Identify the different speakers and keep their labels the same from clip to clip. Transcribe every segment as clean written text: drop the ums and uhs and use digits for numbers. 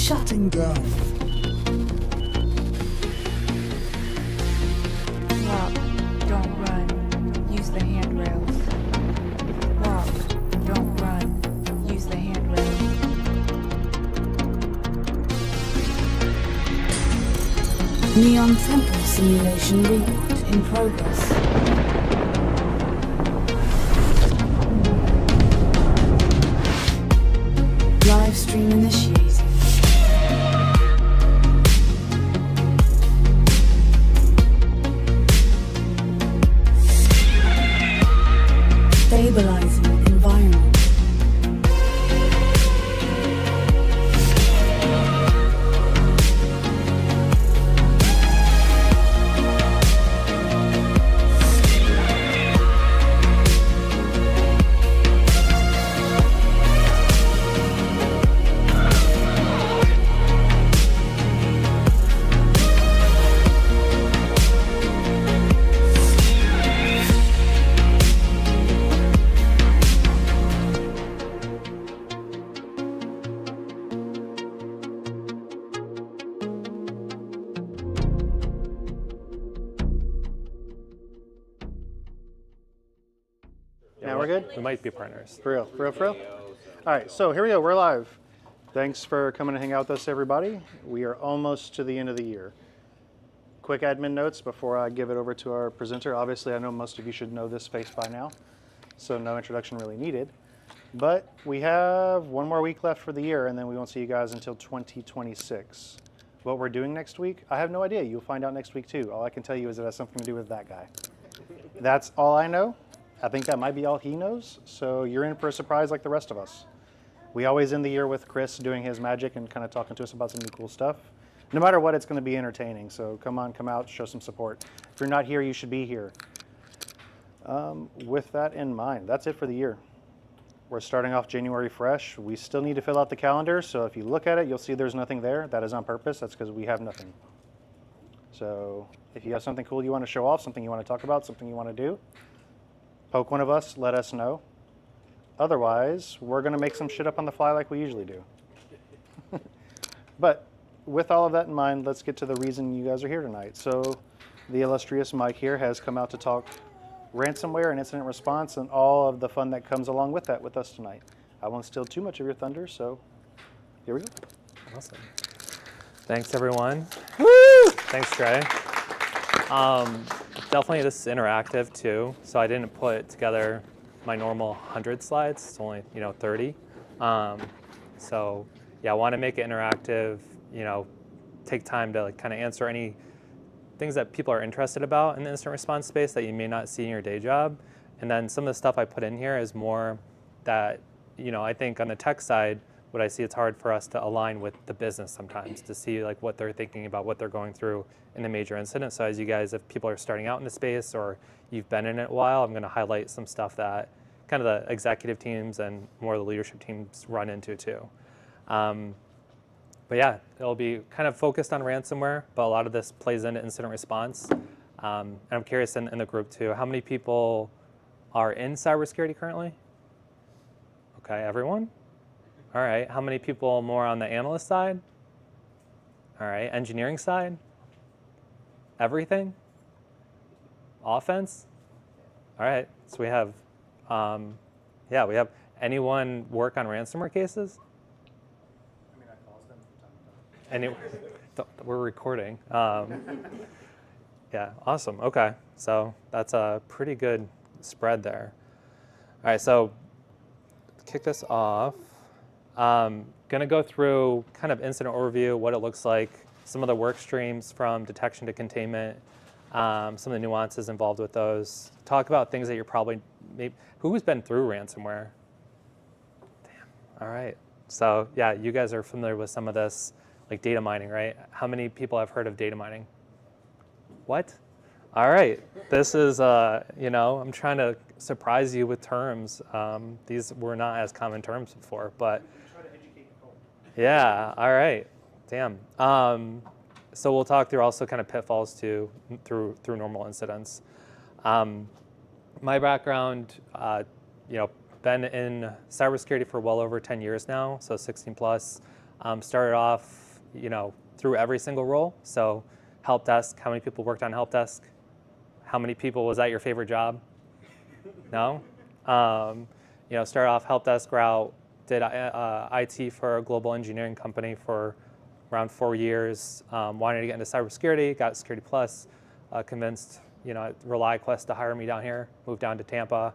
Speaker 1: shutting down.
Speaker 2: Walk, don't run. Use the handrails. Walk, don't run. Use the handrails.
Speaker 1: Neon Temple simulation reboot in progress. Live stream initiated. Stabilizing environment.
Speaker 3: Now we're good?
Speaker 4: We might be partners.
Speaker 3: For real, for real, for real? All right, so here we go, we're live. Thanks for coming to hang out with us, everybody. We are almost to the end of the year. Quick admin notes before I give it over to our presenter. Obviously, I know most of you should know this face by now, so no introduction really needed. But we have one more week left for the year, and then we won't see you guys until 2026. What we're doing next week, I have no idea. You'll find out next week, too. All I can tell you is it has something to do with that guy. That's all I know. I think that might be all he knows, so you're in for a surprise like the rest of us. We always end the year with Chris doing his magic and kind of talking to us about some new cool stuff. No matter what, it's going to be entertaining, so come on, come out, show some support. If you're not here, you should be here. With that in mind, that's it for the year. We're starting off January fresh. We still need to fill out the calendar, so if you look at it, you'll see there's nothing there. That is on purpose. That's because we have nothing. So if you have something cool you want to show off, something you want to talk about, something you want to do, poke one of us, let us know. Otherwise, we're going to make some shit up on the fly like we usually do. But with all of that in mind, let's get to the reason you guys are here tonight. So the illustrious Mike here has come out to talk ransomware and incident response and all of the fun that comes along with that with us tonight. I won't steal too much of your thunder, so here we go.
Speaker 4: Awesome. Thanks, everyone. Woo! Thanks, Trey. Definitely this is interactive too, so I didn't put together my normal 100 slides. It's only 30. So yeah, I want to make it interactive. Take time to kind of answer any things that people are interested about in the incident response space that you may not see in your day job. And then some of the stuff I put in here is more that I think on the tech side, what I see, it's hard for us to align with the business sometimes to see like what they're thinking about, what they're going through in a major incident. So as you guys, if people are starting out in the space or you've been in it a while, I'm going to highlight some stuff that kind of the executive teams and more of the leadership teams run into too. But yeah, it'll be kind of focused on ransomware, but a lot of this plays into incident response. And I'm curious in the group too, how many people are in cybersecurity currently? Okay, everyone? All right, how many people more on the analyst side? All right, engineering side? Everything? Offense? All right, so we have, we have anyone work on ransomware cases?
Speaker 3: I mean, I calls them from time to time.
Speaker 4: We're recording. Yeah, awesome, okay. So that's a pretty good spread there. All right, so kick this off. Going to go through kind of incident overview, what it looks like, some of the work streams from detection to containment, some of the nuances involved with those. Talk about things that you're probably, who's been through ransomware? Damn, all right. So yeah, you guys are familiar with some of this, like data mining, right? How many people have heard of data mining? What? All right, this is, I'm trying to surprise you with terms. These were not as common terms before, but yeah, all right, damn. So we'll talk through also kind of pitfalls too, through normal incidents. My background, been in cybersecurity for well over 10 years now, so 16 plus. Started off, through every single role. So help desk, how many people worked on help desk? How many people, was that your favorite job? No? Started off help desk route, did IT for a global engineering company for around 4 years, wanted to get into cybersecurity, got Security Plus, convinced, ReliQuest to hire me down here, moved down to Tampa,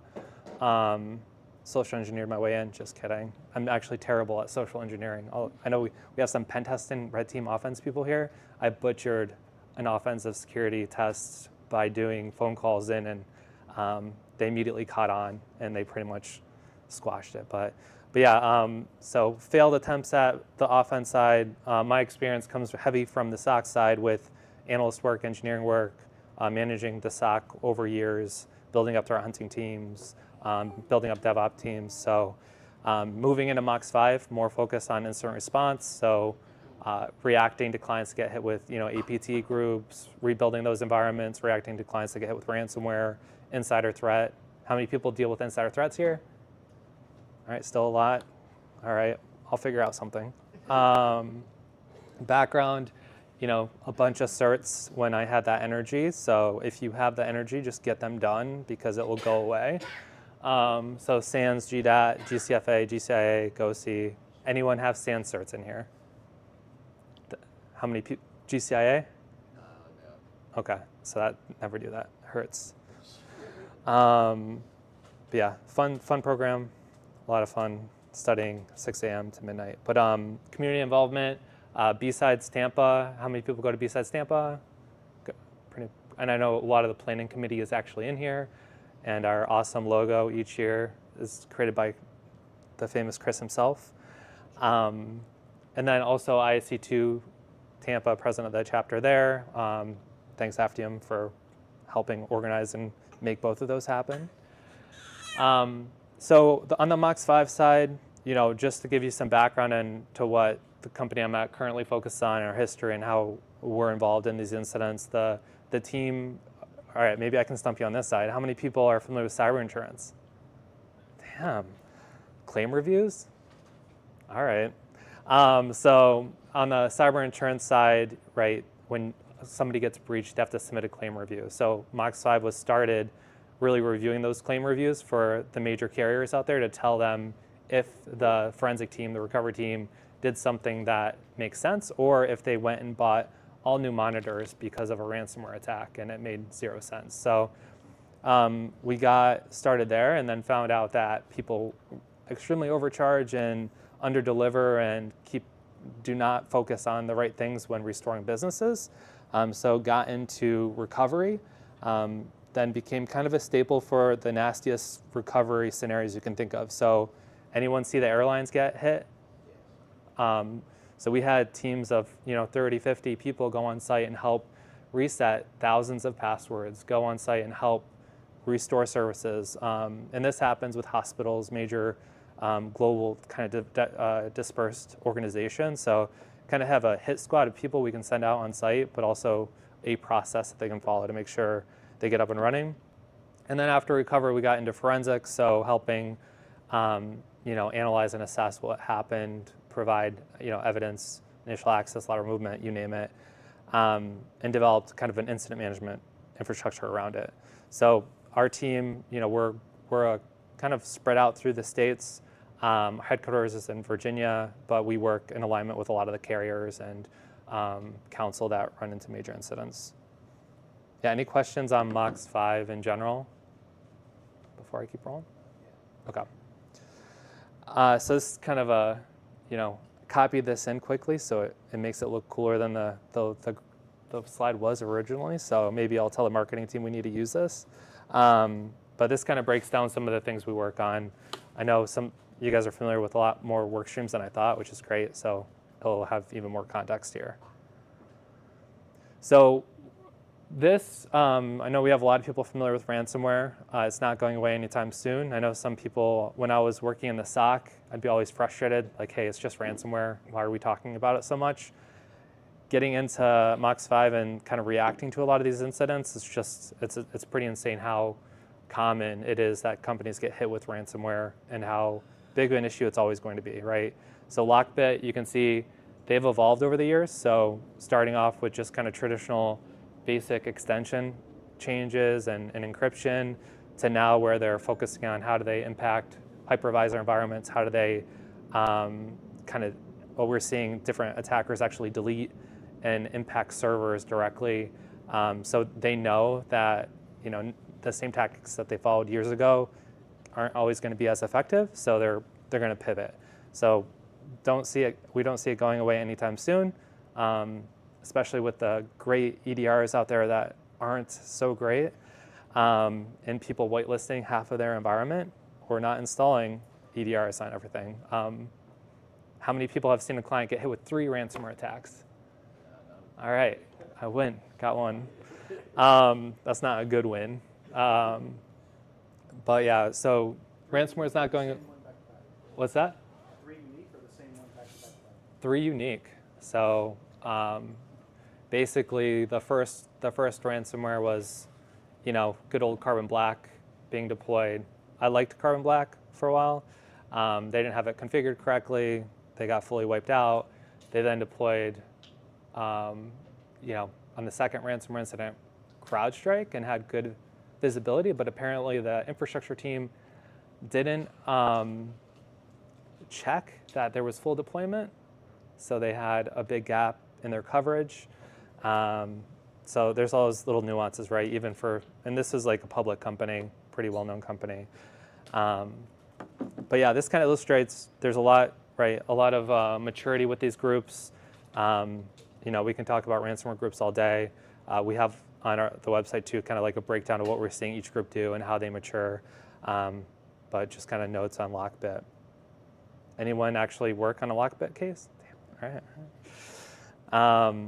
Speaker 4: social engineered my way in, just kidding. I'm actually terrible at social engineering. I know we have some pen testing, red team offense people here. I butchered an offensive security test by doing phone calls in, and they immediately caught on, and they pretty much squashed it. But yeah, so failed attempts at the offense side. My experience comes heavy from the SOC side with analyst work, engineering work, managing the SOC over years, building up threat hunting teams, building up DevOps teams. So moving into MOX 5, more focus on incident response. So reacting to clients that get hit with APT groups, rebuilding those environments, reacting to clients that get hit with ransomware, insider threat. How many people deal with insider threats here? All right, still a lot. All right, I'll figure out something. Background, a bunch of certs when I had that energy. So if you have the energy, just get them done because it will go away. So SANS, GDAT, GCFA, GCIA, GOSI. Anyone have SANS certs in here? How many people? GCIA? No. Okay, so never do that. Hurts. But yeah, fun program. A lot of fun studying 6 a.m. to midnight. But community involvement, B-Sides Tampa. How many people go to B-Sides Tampa? And I know a lot of the planning committee is actually in here. And our awesome logo each year is created by the famous Chris himself. And then also ISC2 Tampa, president of the chapter there. Thanks Aftium for helping organize and make both of those happen. So on the MOX 5 side, just to give you some background into what the company I'm at currently focused on, our history and how we're involved in these incidents, the team, all right, maybe I can stump you on this side. How many people are familiar with cyber insurance? Damn, claim reviews? All right. So on the cyber insurance side, right, when somebody gets breached, they have to submit a claim review. So MOX 5 was started really reviewing those claim reviews for the major carriers out there to tell them if the forensic team, the recovery team, did something that makes sense, or if they went and bought all new monitors because of a ransomware attack and it made 0 sense. So we got started there and then found out that people extremely overcharge and underdeliver and do not focus on the right things when restoring businesses. So got into recovery, then became kind of a staple for the nastiest recovery scenarios you can think of. So anyone see the airlines get hit? So we had teams of 30, 50 people go on site and help reset thousands of passwords, go on site and help restore services. And this happens with hospitals, major global kind of dispersed organizations. So kind of have a hit squad of people we can send out on site, but also a process that they can follow to make sure they get up and running. And then after recovery, we got into forensics, so helping analyze and assess what happened, provide evidence, initial access, lateral movement, you name it, and developed kind of an incident management infrastructure around it. So our team, we're kind of spread out through the states. Headquarters is in Virginia, but we work in alignment with a lot of the carriers and counsel that run into major incidents. Yeah, any questions on MOX 5 in general before I keep rolling? Okay. So this is kind of a, copied this in quickly so it makes it look cooler than the slide was originally. So maybe I'll tell the marketing team we need to use this. But this kind of breaks down some of the things we work on. I know you guys are familiar with a lot more work streams than I thought, which is great. So it'll have even more context here. So this, I know we have a lot of people familiar with ransomware. It's not going away anytime soon. I know some people, when I was working in the SOC, I'd be always frustrated, like, hey, it's just ransomware. Why are we talking about it so much? Getting into MOX 5 and kind of reacting to a lot of these incidents, it's pretty insane how common it is that companies get hit with ransomware and how big of an issue it's always going to be, right? So Lockbit, you can see they've evolved over the years. So starting off with just kind of traditional basic extension changes and encryption to now where they're focusing on how do they impact hypervisor environments, how do they we're seeing different attackers actually delete and impact servers directly. So they know that the same tactics that they followed years ago aren't always going to be as effective, so they're going to pivot. So we don't see it going away anytime soon, especially with the great EDRs out there that aren't so great, and people whitelisting half of their environment or not installing EDRs on everything. How many people have seen a client get hit with 3 ransomware attacks? All right, I win, got one. That's not a good win. But yeah, so ransomware is not going. What's that?
Speaker 3: 3 unique or the same one back to back?
Speaker 4: 3 unique. So basically, the first ransomware was, good old Carbon Black being deployed. I liked Carbon Black for a while. They didn't have it configured correctly. They got fully wiped out. They then deployed, on the second ransomware incident, CrowdStrike and had good visibility, but apparently the infrastructure team didn't check that there was full deployment. So they had a big gap in their coverage. So there's all those little nuances, right? And this is like a public company, pretty well-known company. But yeah, this kind of illustrates there's a lot of maturity with these groups. We can talk about ransomware groups all day. We have on the website too, kind of like a breakdown of what we're seeing each group do and how they mature. But just kind of notes on Lockbit. Anyone actually work on a Lockbit case? Damn. All right.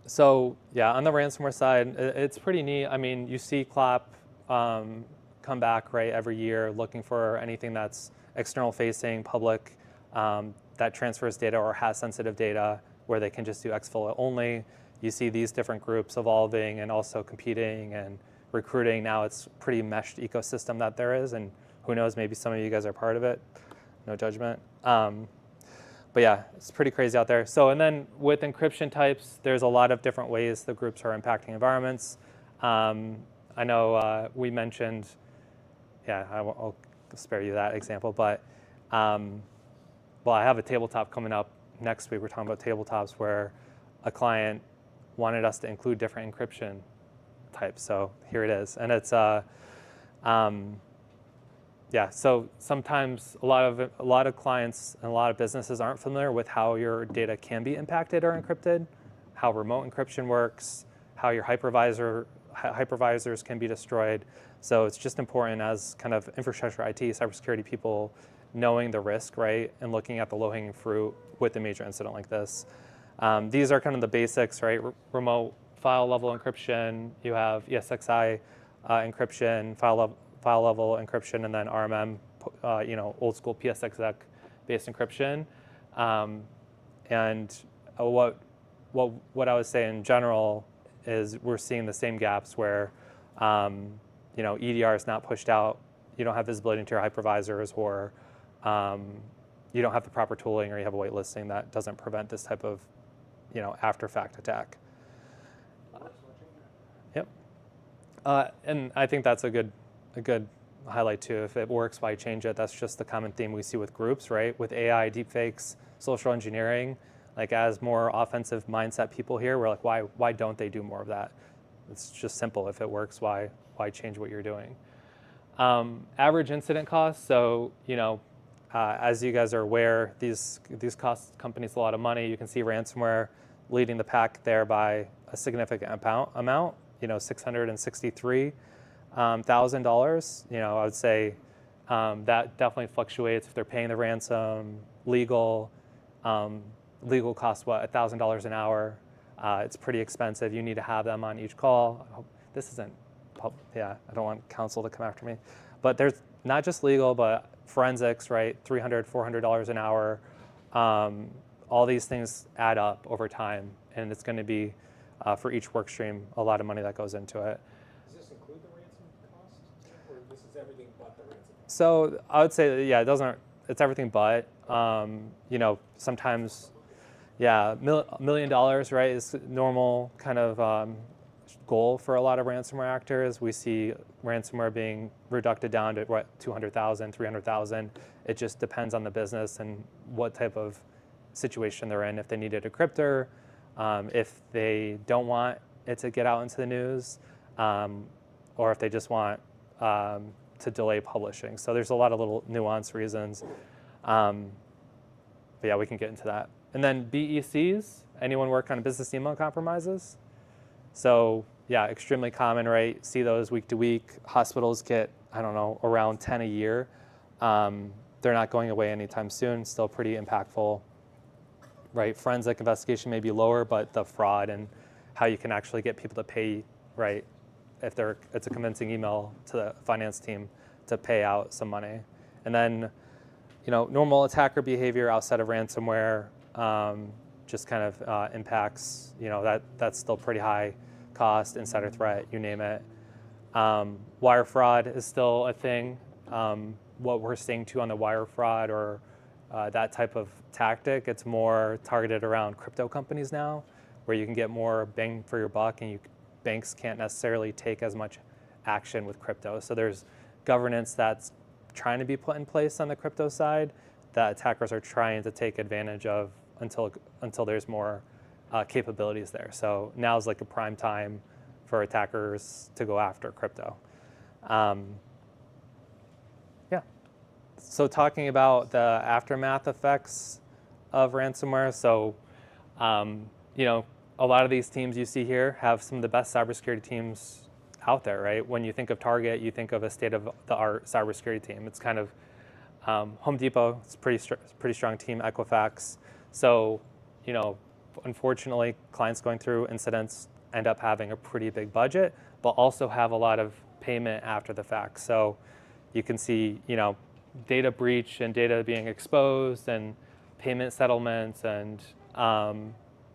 Speaker 4: So yeah, on the ransomware side, it's pretty neat. I mean, you see CLAP come back every year looking for anything that's external facing, public, that transfers data or has sensitive data where they can just do exfil only. You see these different groups evolving and also competing and recruiting. Now it's a pretty meshed ecosystem that there is, and who knows, maybe some of you guys are part of it. No judgment. But yeah, it's pretty crazy out there. So, and then with encryption types, there's a lot of different ways the groups are impacting environments. I know we mentioned, I'll spare you that example, but I have a tabletop coming up next week. We're talking about tabletops where a client wanted us to include different encryption types. So here it is. And it's, so sometimes a lot of clients and a lot of businesses aren't familiar with how your data can be impacted or encrypted, how remote encryption works, how your hypervisors can be destroyed. So it's just important as kind of infrastructure, IT, cybersecurity people knowing the risk, right, and looking at the low-hanging fruit with a major incident like this. These are kind of the basics, right? Remote file level encryption. You have ESXi encryption, file level encryption, and then RMM, old school PSXX based encryption. And what I would say in general is we're seeing the same gaps where EDR is not pushed out. You don't have visibility into your hypervisors, or you don't have the proper tooling, or you have a whitelisting that doesn't prevent this type of after-fact attack. Yep. And I think that's a good highlight too. If it works, why change it? That's just the common theme we see with groups, right? With AI, deepfakes, social engineering, like as more offensive mindset people here, we're like, why don't they do more of that? It's just simple. If it works, why change what you're doing? Average incident costs. So, as you guys are aware, these cost companies a lot of money. You can see ransomware leading the pack there by a significant amount. $663,000. I would say that definitely fluctuates if they're paying the ransom. Legal costs $1,000 an hour. It's pretty expensive. You need to have them on each call. I hope this isn't. I don't want counsel to come after me. But there's not just legal, but forensics, right? $300, $400 an hour. All these things add up over time, and it's going to be for each work stream a lot of money that goes into it.
Speaker 5: Does this include the ransom cost, or this is everything but the ransom cost?
Speaker 4: So I would say that, it doesn't it's everything but. You know, sometimes, yeah, $1 million, right, is normal kind of goal for a lot of ransomware actors. We see ransomware being reduced down to what, 200,000, 300,000. It just depends on the business and what type of situation they're in. If they need a decryptor, if they don't want it to get out into the news, or if they just want to delay publishing. So there's a lot of little nuanced reasons. But yeah, we can get into that. And then BECs, anyone work on business email compromises? So yeah, extremely common, right? See those week to week. Hospitals get, I don't know, around 10 a year. They're not going away anytime soon, still pretty impactful, right? Forensic investigation may be lower, but the fraud and how you can actually get people to pay, right? If it's a convincing email to the finance team to pay out some money. And then, you know, normal attacker behavior outside of ransomware just kind of impacts, you know, that's still pretty high cost, insider threat, you name it. Wire fraud is still a thing. What we're seeing too on the wire fraud or that type of tactic, it's more targeted around crypto companies now, where you can get more bang for your buck, and banks can't necessarily take as much action with crypto. So there's governance that's trying to be put in place on the crypto side that attackers are trying to take advantage of until there's more capabilities there. So now's like a prime time for attackers to go after crypto. Yeah. So talking about the aftermath effects of ransomware. So, you know, a lot of these teams you see here have some of the best cybersecurity teams out there, right? When you think of Target, you think of a state-of-the-art cybersecurity team. It's kind of Home Depot, it's a pretty strong team, Equifax. So, you know, unfortunately, clients going through incidents end up having a pretty big budget, but also have a lot of payment after the fact. So you can see, you know, data breach and data being exposed and payment settlements and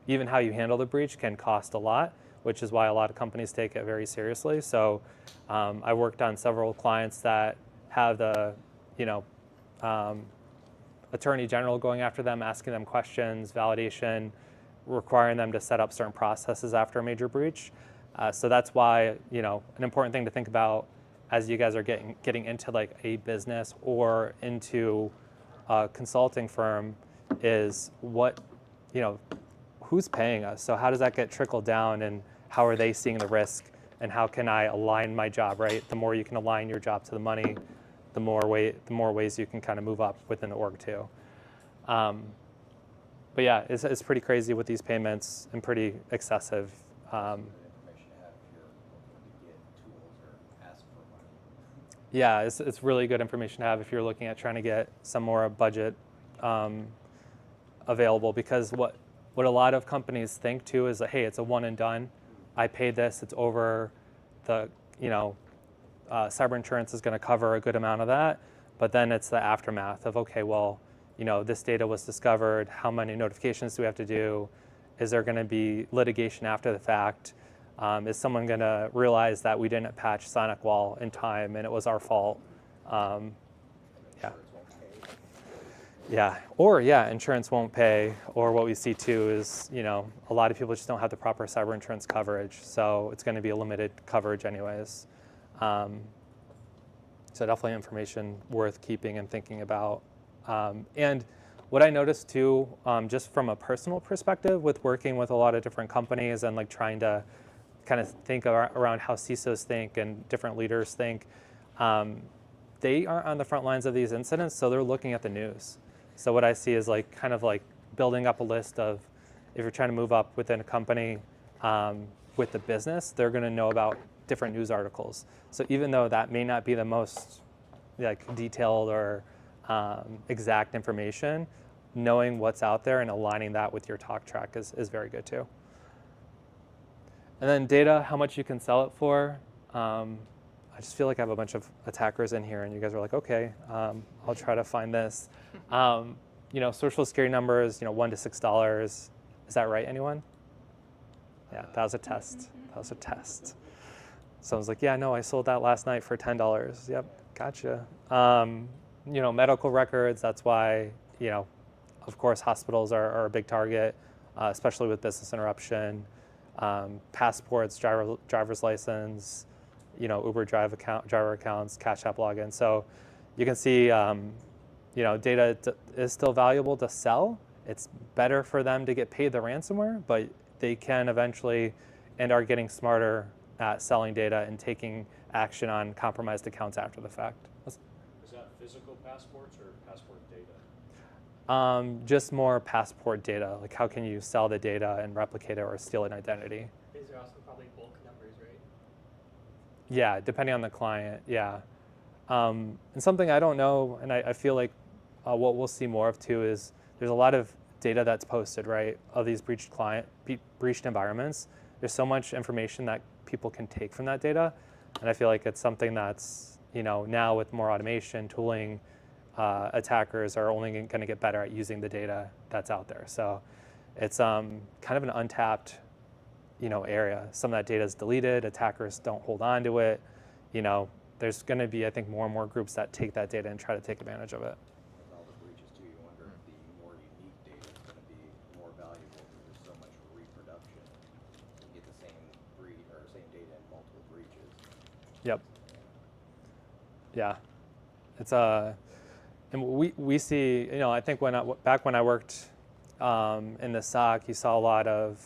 Speaker 4: even how you handle the breach can cost a lot, which is why a lot of companies take it very seriously. So I worked on several clients that have the, you know, attorney general going after them, asking them questions, validation, requiring them to set up certain processes after a major breach. So that's why, you know, an important thing to think about as you guys are getting into like a business or into a consulting firm is what, you know, who's paying us? So how does that get trickled down, and how are they seeing the risk, and how can I align my job, right? The more you can align your job to the money, the more ways you can kind of move up within the org too. But yeah, it's pretty crazy with these payments and pretty excessive. Yeah, it's really good information to have if you're looking at trying to get some more budget available, because what a lot of companies think too is that, hey, it's a one and done. I paid this, it's over. The, you know, cyber insurance is going to cover a good amount of that, but then it's the aftermath of, okay, well, you know, this data was discovered. How many notifications do we have to do? Is there going to be litigation after the fact? Is someone going to realize that we didn't patch SonicWall in time and it was our fault? Yeah. Yeah, or yeah, insurance won't pay, or what we see too is, you know, a lot of people just don't have the proper cyber insurance coverage, so it's going to be a limited coverage anyways. So definitely information worth keeping and thinking about. And what I noticed too, just from a personal perspective with working with a lot of different companies and like trying to kind of think around how CISOs think and different leaders think, they aren't on the front lines of these incidents, so they're looking at the news. So what I see is like kind of like building up a list of, if you're trying to move up within a company with the business, they're going to know about different news articles. So even though that may not be the most like detailed or exact information, knowing what's out there and aligning that with your talk track is very good too. And then data, how much you can sell it for. I just feel like I have a bunch of attackers in here and you guys are like, okay, I'll try to find this. You know, social security numbers, you know, $1 to $6. Is that right, anyone? Yeah, that was a test. That was a test. Someone's like, yeah, no, I sold that last night for $10. Yep, gotcha. medical records. That's why, of course, hospitals are a big target, especially with business interruption. Passports, driver's license, Uber driver accounts, Cash App login. So you can see, data is still valuable to sell. It's better for them to get paid the ransomware, but they can eventually and are getting smarter at selling data and taking action on compromised accounts after the fact.
Speaker 5: Is that physical passports or passport data?
Speaker 4: Just more passport data. Like how can you sell the data and replicate it or steal an identity?
Speaker 6: These are also probably bulk numbers, right?
Speaker 4: Yeah, depending on the client, yeah. And something I don't know, and I feel like what we'll see more of too is there's a lot of data that's posted, right, of these breached environments. There's so much information that people can take from that data, and I feel like it's something that's, now with more automation, tooling, attackers are only going to get better at using the data that's out there. So it's kind of an untapped, area. Some of that data is deleted. Attackers don't hold on to it. There's going to be, I think, more and more groups that take that data and try to take advantage of it.
Speaker 7: With all the breaches too, you wonder if the more unique data is going to be more valuable because there's so much reproduction. You get the same same data in multiple breaches.
Speaker 4: Yep. Yeah. It's and we see, I think back when I worked in the SOC, you saw a lot of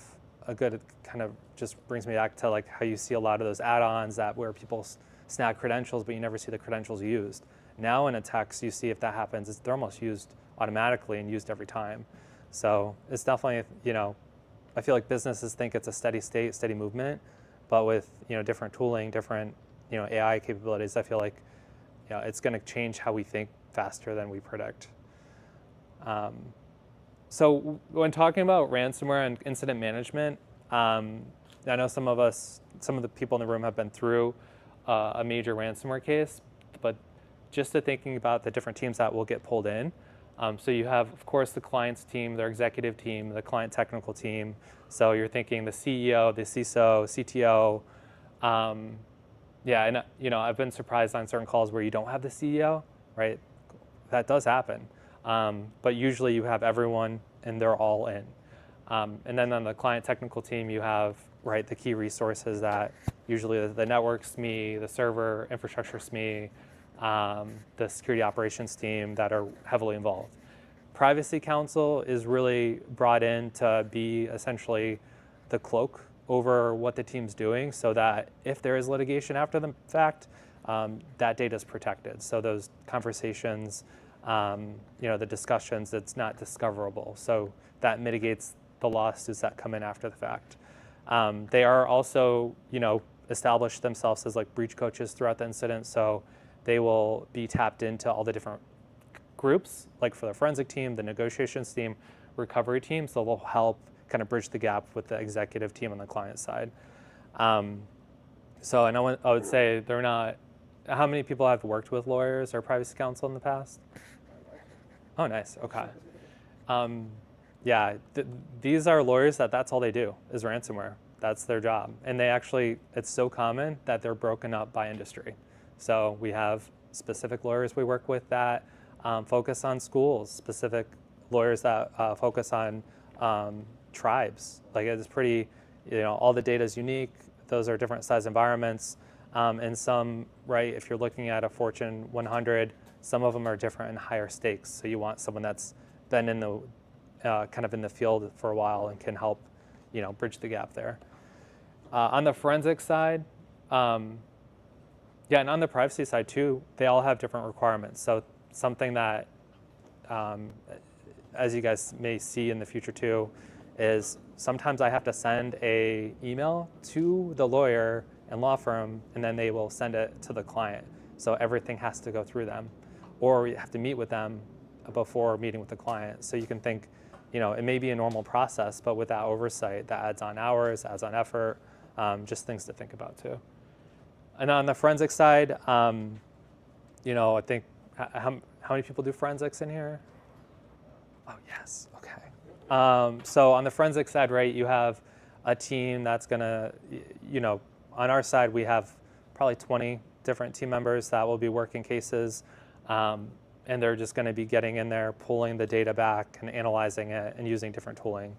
Speaker 4: a good kind of just brings me back to like how you see a lot of those add-ons where people snag credentials, but you never see the credentials used. Now in attacks, you see if that happens, they're almost used automatically and used every time. So it's definitely, I feel like businesses think it's a steady state, steady movement, but with different tooling, different AI capabilities, I feel like it's going to change how we think faster than we predict. So when talking about ransomware and incident management, I know some of the people in the room have been through a major ransomware case, but just to thinking about the different teams that will get pulled in. So you have, of course, the client's team, their executive team, the client technical team. So you're thinking the CEO, the CISO, CTO. And I've been surprised on certain calls where you don't have the CEO, right? That does happen. But usually you have everyone and they're all in. And then on the client technical team, you have, right, the key resources that usually the network SME, the server infrastructure SME, the security operations team that are heavily involved. Privacy Council is really brought in to be essentially the cloak over what the team's doing so that if there is litigation after the fact, that data is protected. So those conversations, the discussions, it's not discoverable. So that mitigates the lawsuits that come in after the fact. They are also, established themselves as like breach coaches throughout the incident. So they will be tapped into all the different groups, like for the forensic team, the negotiations team, recovery team. So they'll help kind of bridge the gap with the executive team on the client side. So I would say they're not, how many people have worked with lawyers or privacy counsel in the past? Oh, nice, okay. These are lawyers that's all they do is ransomware. That's their job. And it's so common that they're broken up by industry. So we have specific lawyers we work with that focus on schools, specific lawyers that focus on tribes. Like it's pretty, all the data is unique. Those are different size environments. And some, right, if you're looking at a Fortune 100, some of them are different and higher stakes. So you want someone that's been in the kind of in the field for a while and can help, bridge the gap there. On the forensic side, and on the privacy side too, they all have different requirements. So something that, as you guys may see in the future too, is sometimes I have to send a email to the lawyer and law firm, and then they will send it to the client. So everything has to go through them, or you have to meet with them before meeting with the client. So you can think, it may be a normal process, but with that oversight, that adds on hours, adds on effort, just things to think about too. And on the forensic side, I think, how many people do forensics in here? Oh, yes, okay. So on the forensic side, right, you have a team that's gonna, on our side, we have probably 20 different team members that will be working cases. and they're just going to be getting in there, pulling the data back and analyzing it and using different tooling.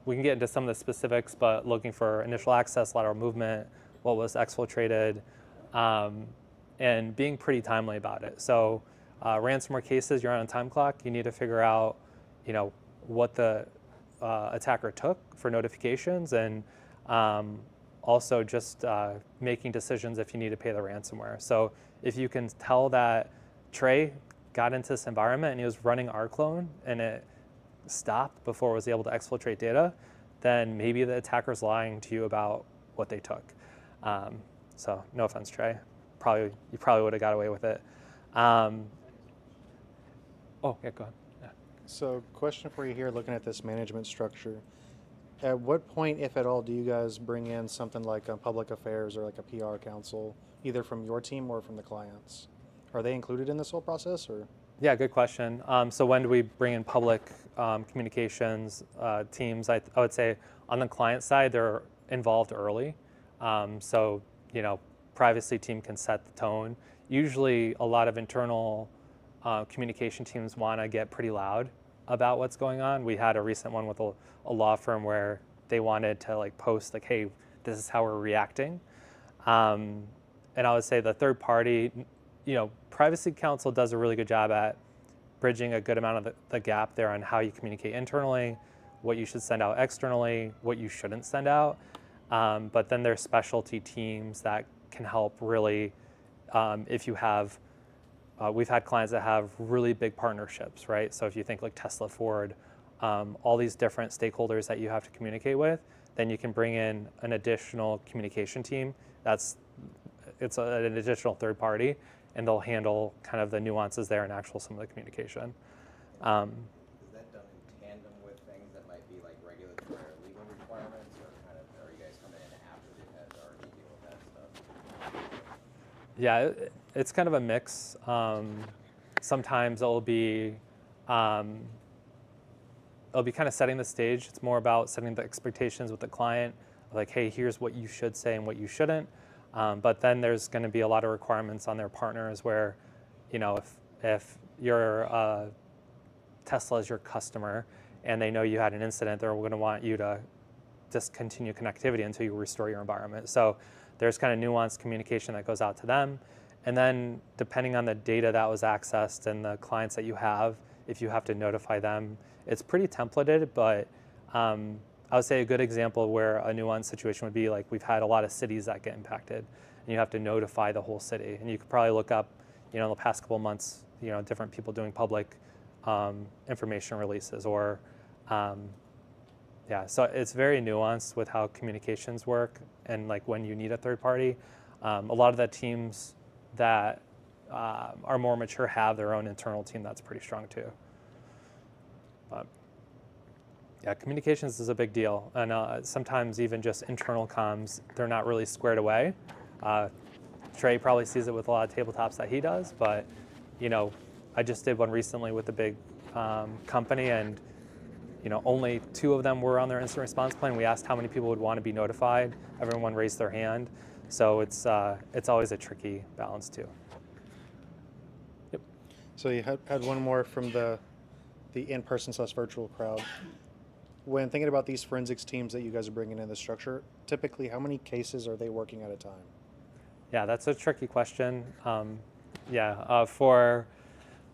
Speaker 4: We can get into some of the specifics, but looking for initial access, lateral movement, what was exfiltrated, and being pretty timely about it. So ransomware cases, you're on a time clock. You need to figure out, what the attacker took for notifications, and also just making decisions if you need to pay the ransomware. So if you can tell that Trey got into this environment and he was running rclone and it stopped before it was able to exfiltrate data, then maybe the attacker's lying to you about what they took. So no offense, Trey. You probably would have got away with it. Oh, yeah, go ahead. Yeah.
Speaker 3: So question for you here, looking at this management structure. At what point, if at all, do you guys bring in something like a public affairs or like a PR council, either from your team or from the clients? Are they included in this whole process, or?
Speaker 4: Yeah, good question. So when do we bring in public communications teams? I would say on the client side, they're involved early. So, privacy team can set the tone. Usually a lot of internal communication teams want to get pretty loud about what's going on. We had a recent one with a law firm where they wanted to post hey, this is how we're reacting. And I would say the third party, Privacy Council does a really good job at bridging a good amount of the gap there on how you communicate internally, what you should send out externally, what you shouldn't send out. But then there's specialty teams that can help really, if you have, we've had clients that have really big partnerships, right? So if you think like Tesla, Ford, all these different stakeholders that you have to communicate with, then you can bring in an additional communication team. It's an additional third party, and they'll handle kind of the nuances there and some of the communication.
Speaker 7: Is that done in tandem with things that might be like regulatory or legal requirements, or are you guys coming in after they've had to already deal with that stuff?
Speaker 4: Yeah, it's kind of a mix. Sometimes it'll be kind of setting the stage. It's more about setting the expectations with the client, like, hey, here's what you should say and what you shouldn't. But then there's going to be a lot of requirements on their partners where, if your Tesla is your customer and they know you had an incident, they're going to want you to discontinue connectivity until you restore your environment. So there's kind of nuanced communication that goes out to them. And then depending on the data that was accessed and the clients that you have, if you have to notify them, it's pretty templated, but I would say a good example where a nuanced situation would be we've had a lot of cities that get impacted, and you have to notify the whole city. And you could probably look up, in the past couple of months, different people doing public information releases or, so it's very nuanced with how communications work and when you need a third party. A lot of the teams that are more mature have their own internal team that's pretty strong too. But yeah, communications is a big deal, and sometimes even just internal comms, they're not really squared away. Trey probably sees it with a lot of tabletops that he does, but I just did one recently with a big company, and only 2 of them were on their incident response plan. We asked how many people would want to be notified. Everyone raised their hand, so it's always a tricky balance too. Yep.
Speaker 3: So you had one more from the in-person/virtual crowd. When thinking about these forensics teams that you guys are bringing in the structure, typically how many cases are they working at a time?
Speaker 4: Yeah, that's a tricky question.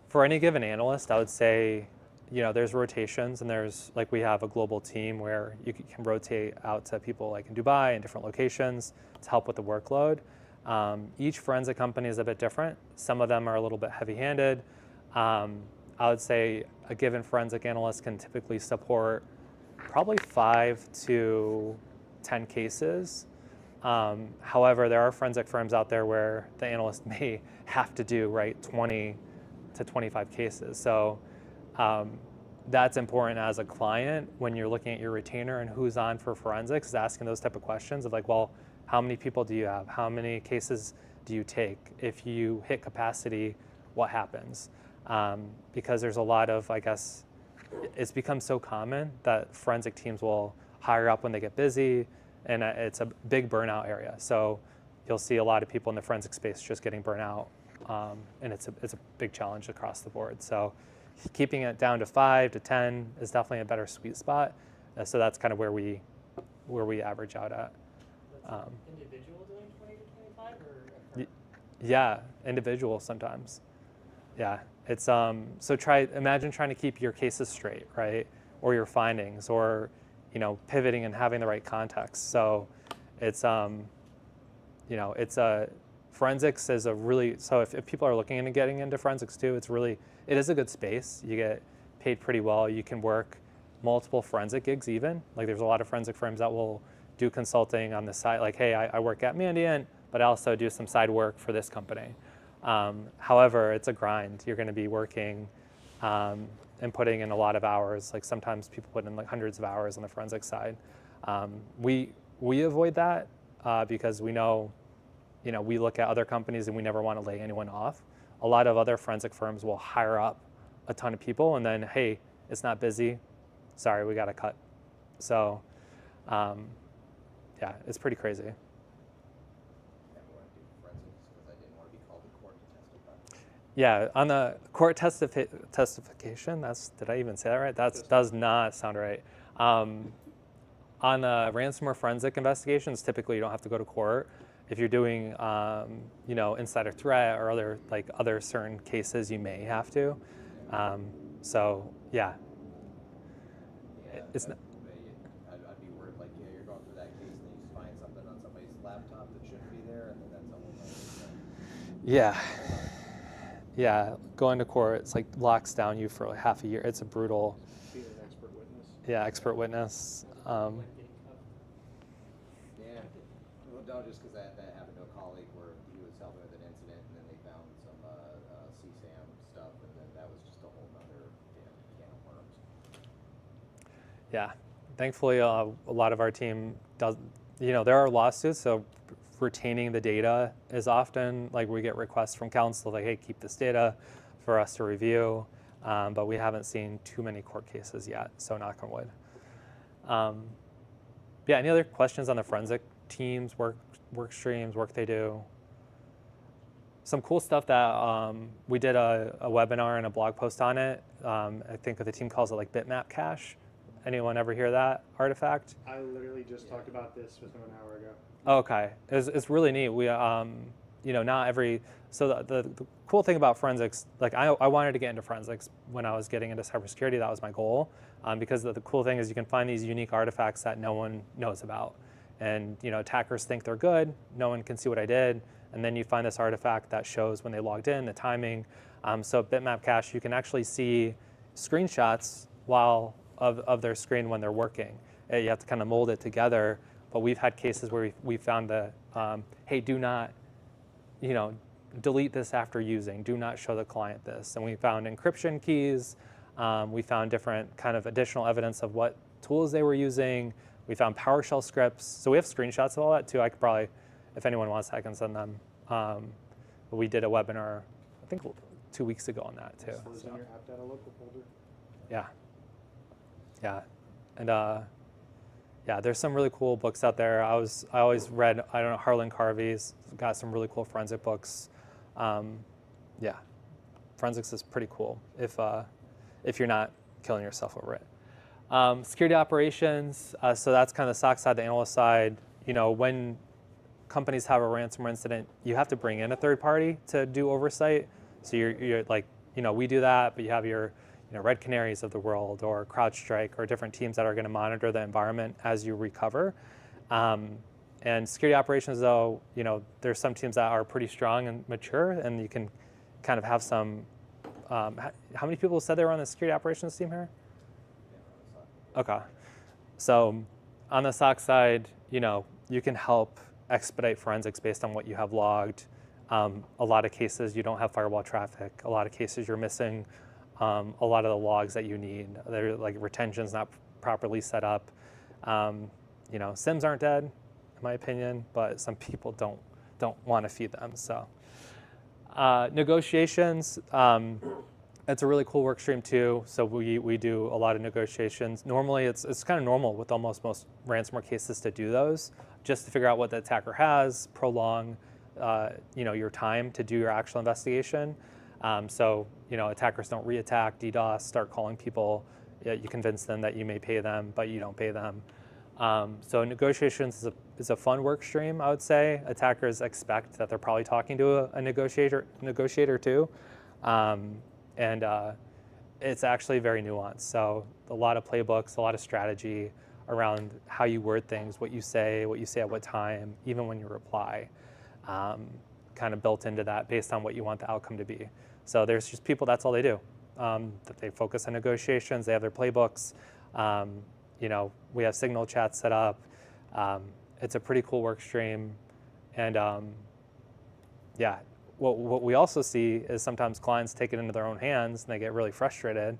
Speaker 4: For any given analyst, I would say, there's rotations, and there's we have a global team where you can rotate out to people in Dubai and different locations to help with the workload. Each forensic company is a bit different. Some of them are a little bit heavy-handed. I would say a given forensic analyst can typically support probably 5 to 10 cases. However, there are forensic firms out there where the analyst may have to do 20 to 25 cases. So that's important as a client when you're looking at your retainer and who's on for forensics, is asking those type of questions of how many people do you have? How many cases do you take? If you hit capacity, what happens? Because there's a lot of, it's become so common that forensic teams will hire up when they get busy, and it's a big burnout area. So you'll see a lot of people in the forensic space just getting burnt out and it's a big challenge across the board. So keeping it down to 5 to 10 is definitely a better sweet spot. So that's kind of where we average out at.
Speaker 6: That's an individual doing 20 to 25 or a firm?
Speaker 4: Yeah, individual sometimes. Yeah, it's so imagine trying to keep your cases straight, right? Or your findings, or pivoting and having the right context. So it's it's a forensics is a really, so if people are looking into getting into forensics too, it is a good space. You get paid pretty well. You can work multiple forensic gigs even. Like there's a lot of forensic firms that will do consulting on the side, like, hey, I work at Mandiant, but I also do some side work for this company. However, it's a grind. You're going to be working and putting in a lot of hours. Like sometimes people put in like hundreds of hours on the forensic side. We avoid that because we know, we look at other companies and we never want to lay anyone off. A lot of other forensic firms will hire up a ton of people and then, hey, it's not busy. Sorry, we got to cut. So, yeah, it's pretty crazy.
Speaker 7: Never want to do forensics because I didn't want to be called in court to testify.
Speaker 4: Yeah, on the court testification, did I even say that right? That does not sound right. On the ransomware forensic investigations, typically you don't have to go to court. If you're doing, insider threat or other certain cases, you may have to. So yeah, it's not.
Speaker 7: I'd be worried, like, you're going through that case and then you find something on somebody's laptop that shouldn't be there, and then that's someone
Speaker 4: Yeah. Yeah, going to court, it's like locks down you for like half a year. It's a brutal.
Speaker 5: Be an expert witness.
Speaker 4: Yeah, expert witness.
Speaker 6: Like getting cuffed.
Speaker 7: Yeah. Well, no, just because that happened to a colleague where he was helping with an incident, and then they found some CSAM stuff, and then that was just a whole nother can of worms.
Speaker 4: Yeah, thankfully, a lot of our team does. There are lawsuits, so retaining the data is often like we get requests from counsel like, hey, keep this data for us to review. But we haven't seen too many court cases yet, so knock on wood. Yeah, any other questions on the forensic teams, work streams, work they do? Some cool stuff that we did a webinar and a blog post on it. I think the team calls it like bitmap cache. Anyone ever hear that artifact?
Speaker 3: I literally just talked about this with him an hour ago.
Speaker 4: Okay, it's really neat. We, not every, so the cool thing about forensics, like I wanted to get into forensics when I was getting into cybersecurity. That was my goal, because the cool thing is you can find these unique artifacts that no one knows about. And, attackers think they're good. No one can see what I did. And then you find this artifact that shows when they logged in, the timing. So bitmap cache, you can actually see screenshots of their screen when they're working. You have to kind of mold it together. But we've had cases where we found the, hey, do not, delete this after using. Do not show the client this. And we found encryption keys. We found different kind of additional evidence of what tools they were using. We found PowerShell scripts. So we have screenshots of all that too. I could probably, if anyone wants, I can send them. But we did a webinar, I think 2 weeks ago on that too.
Speaker 3: So. In your app data local folder.
Speaker 4: Yeah. Yeah. And yeah, there's some really cool books out there. I always read, Harlan Carvey's got some really cool forensic books. Yeah, forensics is pretty cool if you're not killing yourself over it. Security operations, so that's kind of the SOC side, the analyst side. When companies have a ransomware incident, you have to bring in a third party to do oversight. So you're like, we do that, but you have your Red Canaries of the world or CrowdStrike or different teams that are going to monitor the environment as you recover. And security operations, though, there's some teams that are pretty strong and mature, and you can kind of have some. How many people said they were on the security operations team here? Okay. So on the SOC side, you can help expedite forensics based on what you have logged. A lot of cases you don't have firewall traffic. A lot of cases you're missing a lot of the logs that you need. They're like retention's not properly set up. SIMs aren't dead, in my opinion, but some people don't want to feed them. So negotiations, it's a really cool work stream too. So we do a lot of negotiations. Normally it's kind of normal with almost most ransomware cases to do those, just to figure out what the attacker has, prolong your time to do your actual investigation. So attackers don't reattack, DDoS, start calling people. You convince them that you may pay them, but you don't pay them. So negotiations is a fun work stream, I would say. Attackers expect that they're probably talking to a negotiator too. And it's actually very nuanced. So a lot of playbooks, a lot of strategy around how you word things, what you say at what time, even when you reply, kind of built into that based on what you want the outcome to be. So there's just people, that's all they do. That they focus on negotiations, they have their playbooks. We have signal chats set up. It's a pretty cool work stream. And what we also see is sometimes clients take it into their own hands and they get really frustrated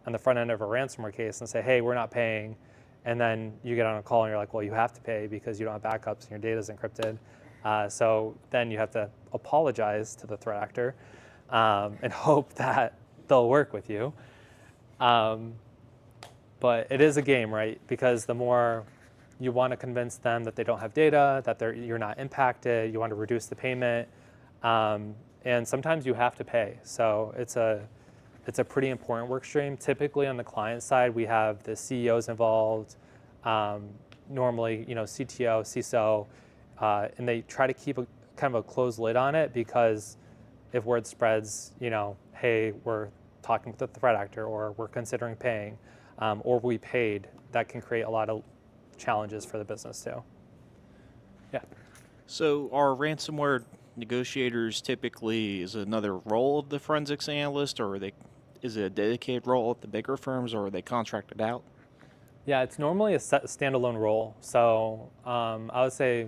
Speaker 4: on the front end of a ransomware case and say, hey, we're not paying. And then you get on a call and you're like, well, you have to pay because you don't have backups and your data is encrypted. So then you have to apologize to the threat actor and hope that they'll work with you. But it is a game, right? Because the more you want to convince them that they don't have data, that you're not impacted, you want to reduce the payment, and sometimes you have to pay. So it's a pretty important work stream. Typically on the client side, we have the CEOs involved, normally CTO, CISO, and they try to keep kind of a closed lid on it because if word spreads, hey, we're talking with the threat actor, or we're considering paying, or we paid, that can create a lot of challenges for the business too. Yeah.
Speaker 8: So are ransomware negotiators typically is another role of the forensics analyst, or is it a dedicated role at the bigger firms, or are they contracted out?
Speaker 4: Yeah, it's normally a standalone role. So I would say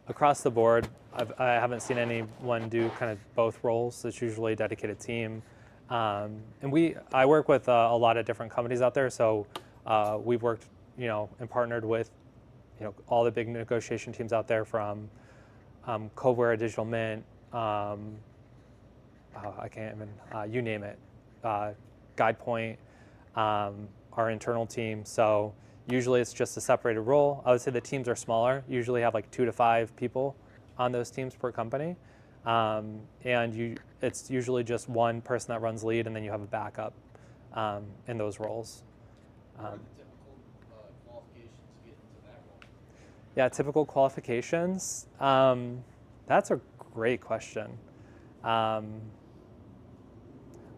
Speaker 4: across the board, I haven't seen anyone do kind of both roles. It's usually a dedicated team. And I work with a lot of different companies out there. So we've worked, and partnered with, all the big negotiation teams out there from Coveware, Digital Mint, I can't even, you name it, GuidePoint, our internal team. So usually it's just a separated role. I would say the teams are smaller, usually have like 2 to 5 people on those teams per company. And it's usually just one person that runs lead, and then you have a backup in those roles.
Speaker 5: What are the typical qualifications to get into that role?
Speaker 4: Yeah, typical qualifications. That's a great question.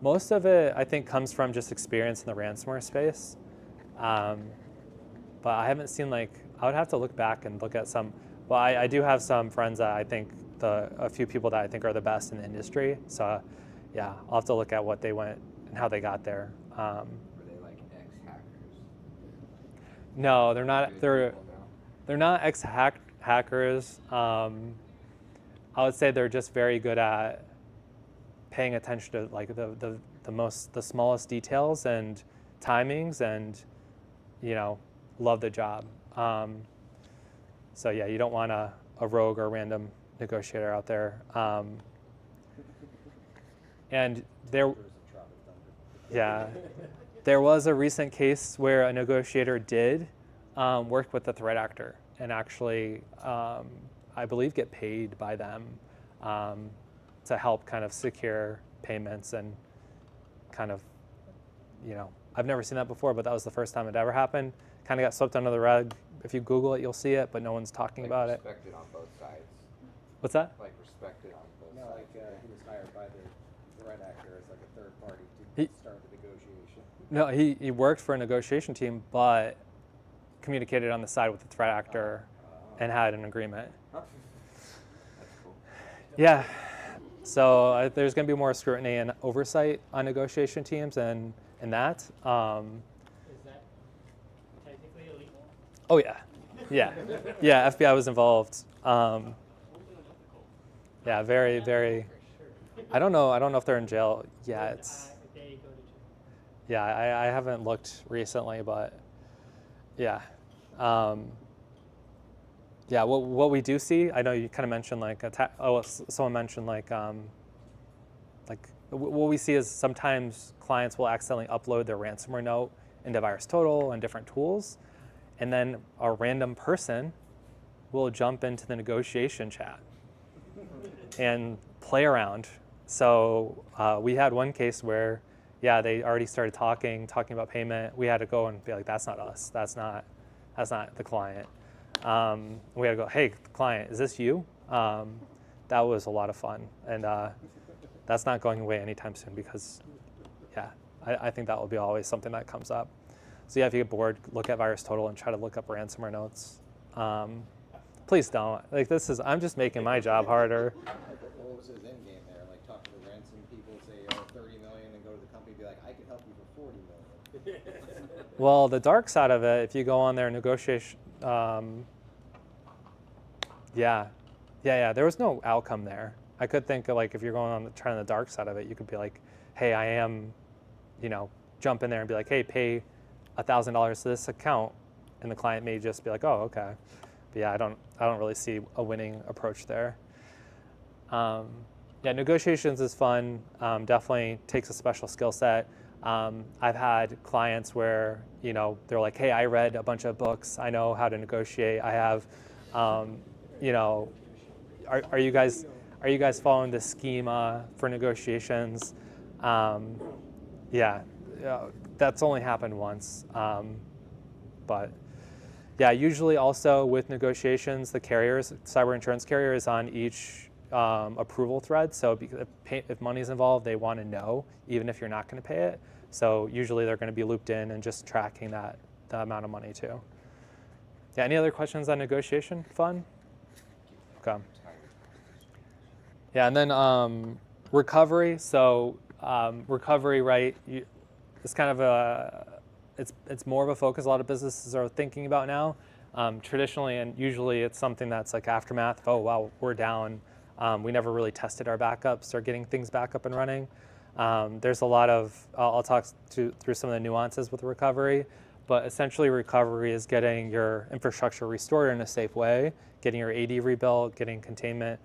Speaker 4: Most of it, I think, comes from just experience in the ransomware space. But I haven't seen I would have to look back and look at some. Well, I do have some friends that I think a few people that I think are the best in the industry. So, yeah, I'll have to look at what they went and how they got there.
Speaker 7: Were they like ex-hackers?
Speaker 4: No, they're not. They're not ex-hackers. I would say they're just very good at paying attention to the smallest details and timings, and love the job. So yeah, you don't want a rogue or random negotiator out there. And there was a recent case where a negotiator did work with the threat actor and actually, I believe, get paid by them to help kind of secure payments and kind of, I've never seen that before, but that was the first time it ever happened. Kind of got swept under the rug. If you Google it, you'll see it, but no one's talking about it.
Speaker 7: Respected on both sides.
Speaker 4: What's that?
Speaker 7: Like respected on both
Speaker 9: No,
Speaker 7: sides.
Speaker 9: like he was hired by the threat actor as like a third party
Speaker 4: He-
Speaker 9: to start the negotiation.
Speaker 4: No, he worked for a negotiation team, but communicated on the side with the threat actor and had an agreement.
Speaker 7: That's cool.
Speaker 4: Yeah. So there's going to be more scrutiny and oversight on negotiation teams and that.
Speaker 6: Is that technically illegal?
Speaker 4: Oh yeah, yeah. FBI was involved. Yeah, very, very. I don't know if they're in jail yet.
Speaker 6: If they go to jail.
Speaker 4: Yeah, I haven't looked recently, but yeah. Yeah, what we do see, I know you kind of mentioned someone mentioned what we see is sometimes clients will accidentally upload their ransomware note into VirusTotal and different tools, and then a random person will jump into the negotiation chat and play around. So we had one case where, yeah, they already started talking about payment. We had to go and be like, that's not us. That's not the client. We had to go, hey, client, is this you? That was a lot of fun. And that's not going away anytime soon because, yeah, I think that will be always something that comes up. So yeah, if you get bored, look at VirusTotal and try to look up ransomware notes. Please don't. Like I'm just making my job harder.
Speaker 7: What was his end game there? Like talk to the ransom people, say you owe 30 million, and go to the company and be like, I can help you for 40 million.
Speaker 4: Well, the dark side of it, if you go on their negotiation, yeah, there was no outcome there. I could think of like if you're going on trying the dark side of it, you could be like, hey, I am, jump in there and be like, hey, pay $1,000 to this account, and the client may just be like, oh, okay. But yeah, I don't really see a winning approach there. Yeah, negotiations is fun. Definitely takes a special skill set. I've had clients where they're like, hey, I read a bunch of books. I know how to negotiate. I have, are you guys following the schema for negotiations? Yeah, that's only happened once. But yeah, usually also with negotiations, the carriers, cyber insurance carrier is on each approval thread. So if money's involved, they want to know, even if you're not going to pay it. So usually they're going to be looped in and just tracking the amount of money too. Yeah, any other questions on negotiation? Fun? Okay. Yeah, and then recovery. So recovery, right? It's kind of it's more of a focus a lot of businesses are thinking about now. Traditionally and usually it's something that's like aftermath. Oh wow, we're down. We never really tested our backups or getting things back up and running. There's a lot of, I'll talk through some of the nuances with recovery, but essentially recovery is getting your infrastructure restored in a safe way, getting your AD rebuilt, getting containment,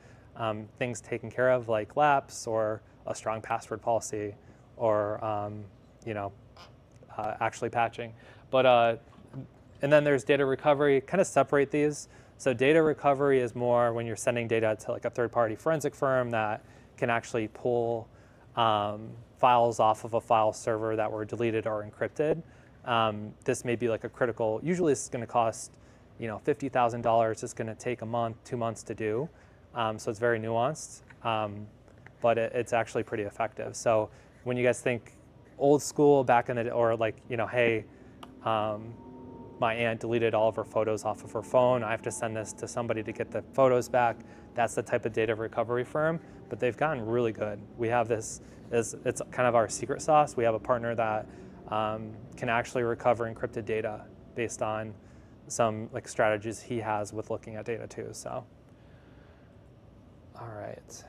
Speaker 4: things taken care of like lapse or a strong password policy or, actually patching. But, and then there's data recovery, kind of separate these. So data recovery is more when you're sending data to like a third-party forensic firm that can actually pull files off of a file server that were deleted or encrypted. This may be like a critical, usually it's going to cost, $50,000. It's going to take a month, 2 months to do. So it's very nuanced, but it's actually pretty effective. So when you guys think old school back in the, or like, hey, my aunt deleted all of her photos off of her phone. I have to send this to somebody to get the photos back. That's the type of data recovery firm, but they've gotten really good. We have this, it's kind of our secret sauce. We have a partner that can actually recover encrypted data based on some like strategies he has with looking at data too, so. All right.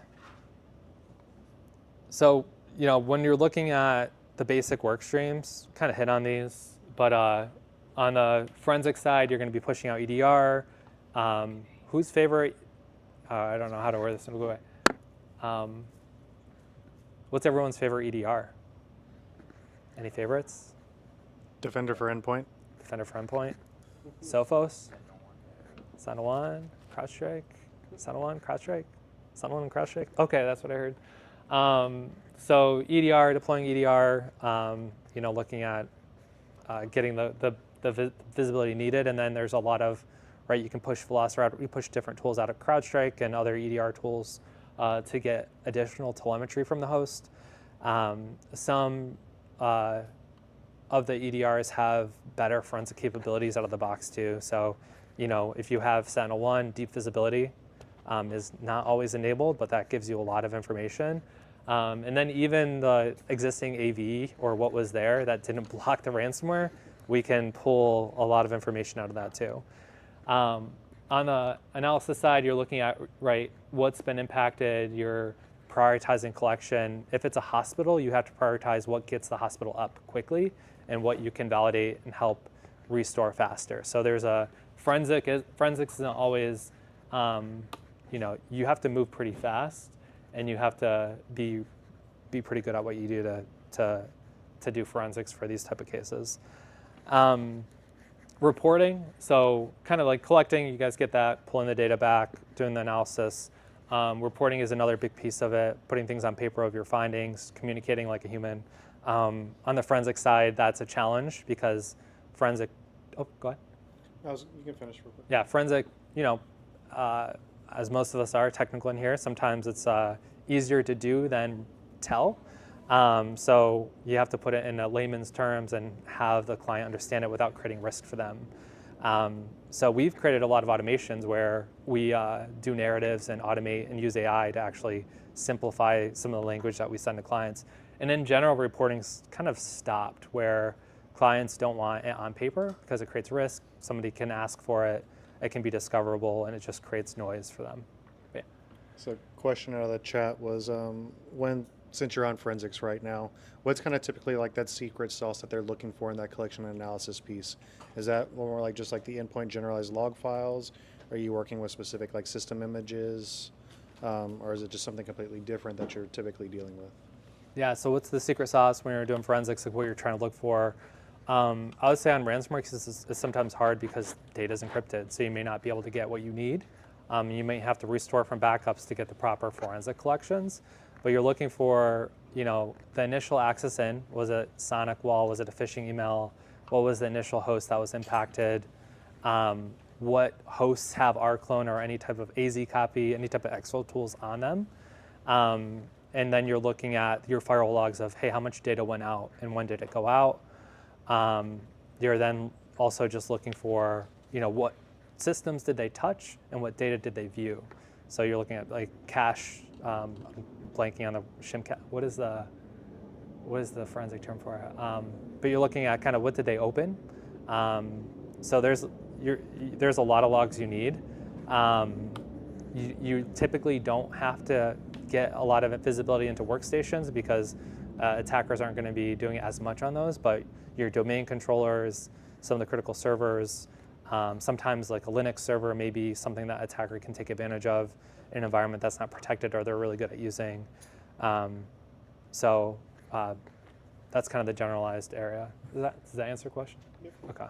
Speaker 4: So, when you're looking at the basic work streams, kind of hit on these, but on the forensic side, you're going to be pushing out EDR. Whose favorite, I don't know how to word this in a good way. What's everyone's favorite EDR? Any favorites?
Speaker 3: Defender for endpoint.
Speaker 4: Defender for endpoint. Sophos. Sentinel-1, CrowdStrike. Sentinel-1, CrowdStrike. Sentinel-1, CrowdStrike. Okay, that's what I heard. So EDR, deploying EDR, looking at getting the visibility needed, and then there's a lot of, right, you can push Velociraptor, we push different tools out of CrowdStrike and other EDR tools to get additional telemetry from the host. Some of the EDRs have better forensic capabilities out of the box too. So, if you have Sentinel-1, deep visibility is not always enabled, but that gives you a lot of information. And then even the existing AV or what was there that didn't block the ransomware, we can pull a lot of information out of that too. On the analysis side, you're looking at, right, what's been impacted, you're prioritizing collection. If it's a hospital, you have to prioritize what gets the hospital up quickly and what you can validate and help restore faster. So there's a forensics isn't always, you have to move pretty fast and you have to be pretty good at what you do to do forensics for these type of cases. Reporting, so kind of like collecting, you guys get that, pulling the data back, doing the analysis. Reporting is another big piece of it, putting things on paper of your findings, communicating like a human. On the forensic side, that's a challenge because forensic, oh, go ahead.
Speaker 3: You can finish real quick.
Speaker 4: Yeah, forensic, as most of us are technical in here, sometimes it's easier to do than tell. So you have to put it in a layman's terms and have the client understand it without creating risk for them. So we've created a lot of automations where we do narratives and automate and use AI to actually simplify some of the language that we send to clients. And in general, reporting's kind of stopped where clients don't want it on paper because it creates risk. Somebody can ask for it, it can be discoverable, and it just creates noise for them. Yeah.
Speaker 3: So question out of the chat was, since you're on forensics right now, what's kind of typically like that secret sauce that they're looking for in that collection and analysis piece? Is that more like just like the endpoint generalized log files? Are you working with specific like system images? Or is it just something completely different that you're typically dealing with?
Speaker 4: Yeah, so what's the secret sauce when you're doing forensics, like what you're trying to look for? I would say on ransomware cases it's sometimes hard because data is encrypted, so you may not be able to get what you need. You may have to restore from backups to get the proper forensic collections, but you're looking for, the initial access in. Was it sonic wall? Was it a phishing email? What was the initial host that was impacted? What hosts have rclone or any type of AZ copy, any type of exfil tools on them? And then you're looking at your firewall logs of, hey, how much data went out and when did it go out? You're then also just looking for, what systems did they touch and what data did they view? So you're looking at like cache, blanking on the shim. What is the forensic term for it? But you're looking at kind of what did they open? So there's a lot of logs you need. You typically don't have to get a lot of visibility into workstations because attackers aren't going to be doing as much on those, but your domain controllers, some of the critical servers, sometimes like a Linux server may be something that attacker can take advantage of in an environment that's not protected or they're really good at using. So that's kind of the generalized area. Does that answer your question? Yep. Okay.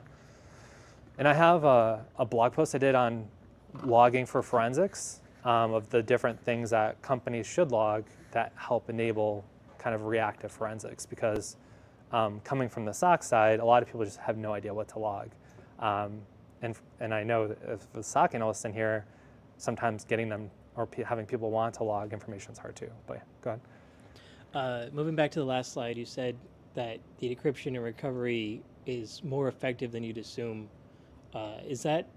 Speaker 4: And I have a blog post I did on logging for forensics of the different things that companies should log that help enable kind of reactive forensics because coming from the SOC side, a lot of people just have no idea what to log. And I know that if the SOC analysts in here, sometimes getting them or having people want to log information is hard too. But yeah, go ahead.
Speaker 6: Moving back to the last slide, you said that the decryption and recovery is more effective than you'd assume. Is that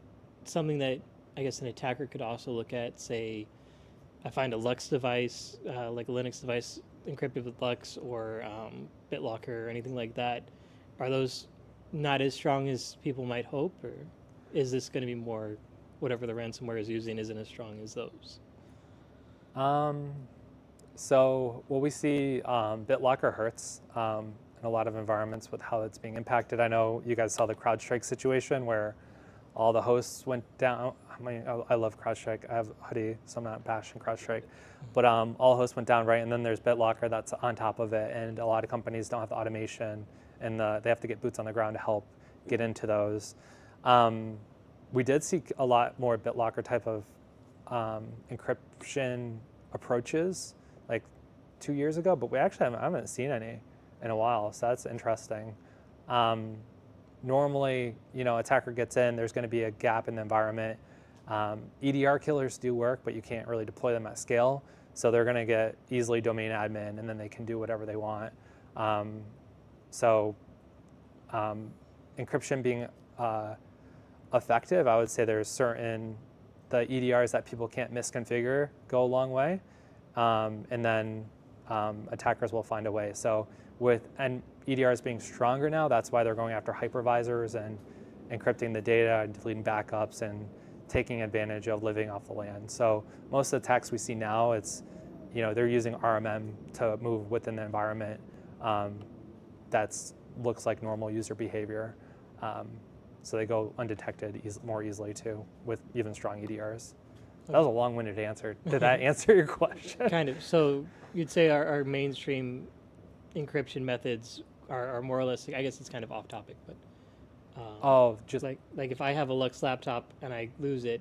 Speaker 6: something that I guess an attacker could also look at? Say, I find a Lux device, like a Linux device encrypted with Lux or BitLocker or anything like that. Are those not as strong as people might hope, or is this going to be more whatever the ransomware is using isn't as strong as those?
Speaker 4: So what we see, BitLocker hurts in a lot of environments with how it's being impacted. I know you guys saw the CrowdStrike situation where all the hosts went down. I mean, I love CrowdStrike. I have a hoodie, so I'm not bashing CrowdStrike. But all hosts went down, right? And then there's BitLocker that's on top of it. And a lot of companies don't have the automation, and they have to get boots on the ground to help get into those. We did see a lot more BitLocker type of encryption approaches like 2 years ago, but we actually haven't seen any in a while, so that's interesting. Normally, attacker gets in, there's going to be a gap in the environment. EDR killers do work, but you can't really deploy them at scale, so they're going to get easily domain admin, and then they can do whatever they want. Encryption being effective, I would say there's the EDRs that people can't misconfigure go a long way, and then attackers will find a way. So and EDRs being stronger now, that's why they're going after hypervisors and encrypting the data and deleting backups and taking advantage of living off the land. So most of the attacks we see now, it's, they're using RMM to move within the environment that looks like normal user behavior. So they go undetected more easily too with even strong EDRs. That was a long-winded answer. Did that answer your question?
Speaker 6: Kind of. So you'd say our mainstream encryption methods are more or less, I guess it's kind of off topic, but
Speaker 4: just
Speaker 6: like if I have a Lux laptop and I lose it,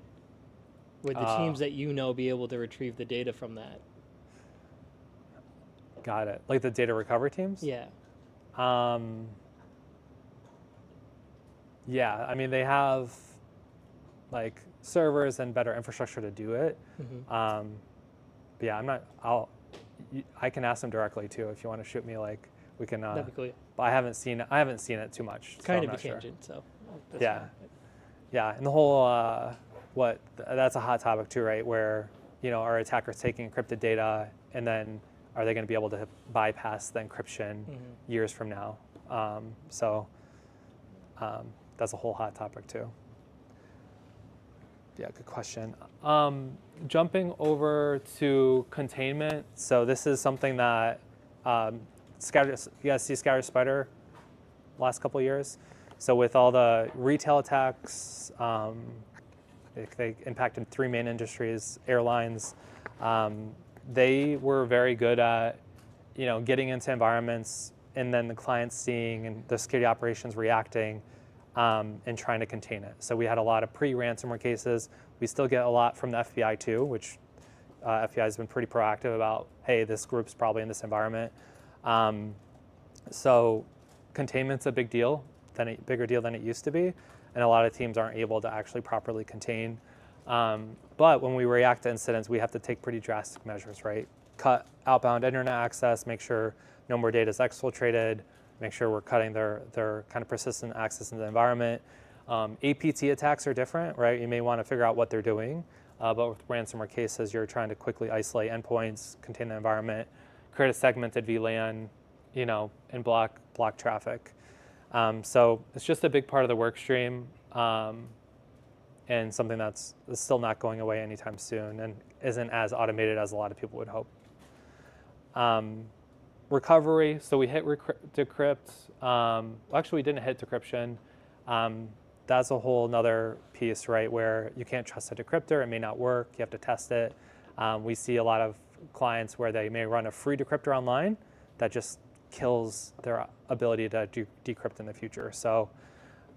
Speaker 6: Would the teams that you know be able to retrieve the data from that?
Speaker 4: Got it. Like the data recovery teams?
Speaker 6: Yeah.
Speaker 4: Yeah, I mean, they have like servers and better infrastructure to do it. But yeah, I can ask them directly too if you want to shoot me. Like we can.
Speaker 6: That'd be cool. Yeah.
Speaker 4: But I haven't seen it too much.
Speaker 6: It's
Speaker 4: so
Speaker 6: kind
Speaker 4: I'm
Speaker 6: of a
Speaker 4: not sure.
Speaker 6: tangent, so. That's
Speaker 4: Yeah.
Speaker 6: fine.
Speaker 4: Yeah, and the whole that's a hot topic too, right? Where are attackers taking encrypted data, and then are they going to be able to bypass the encryption years from now? That's a whole hot topic too. Yeah, good question. Jumping over to containment. So this is something that you guys see Scatter Spider last couple of years. So with all the retail attacks, they impacted 3 main industries, airlines. They were very good at, getting into environments and then the clients seeing and the security operations reacting and trying to contain it. So we had a lot of pre-ransomware cases. We still get a lot from the FBI too, which FBI has been pretty proactive about, hey, this group's probably in this environment. So containment's a big deal, bigger deal than it used to be, and a lot of teams aren't able to actually properly contain. But when we react to incidents, we have to take pretty drastic measures, right? Cut outbound internet access, make sure no more data is exfiltrated, make sure we're cutting their kind of persistent access into the environment. APT attacks are different, right? You may want to figure out what they're doing, but with ransomware cases, you're trying to quickly isolate endpoints, contain the environment, create a segmented VLAN, and block traffic. So it's just a big part of the work stream, and something that's still not going away anytime soon and isn't as automated as a lot of people would hope. Recovery, so we hit decrypt. Actually, we didn't hit decryption. That's a whole nother piece, right, where you can't trust a decryptor. It may not work. You have to test it. We see a lot of clients where they may run a free decryptor online that just kills their ability to decrypt in the future. So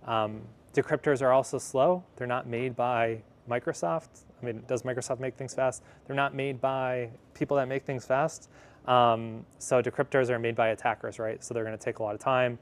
Speaker 4: decryptors are also slow. They're not made by Microsoft. I mean, does Microsoft make things fast? They're not made by people that make things fast. So decryptors are made by attackers, right? So they're going to take a lot of time,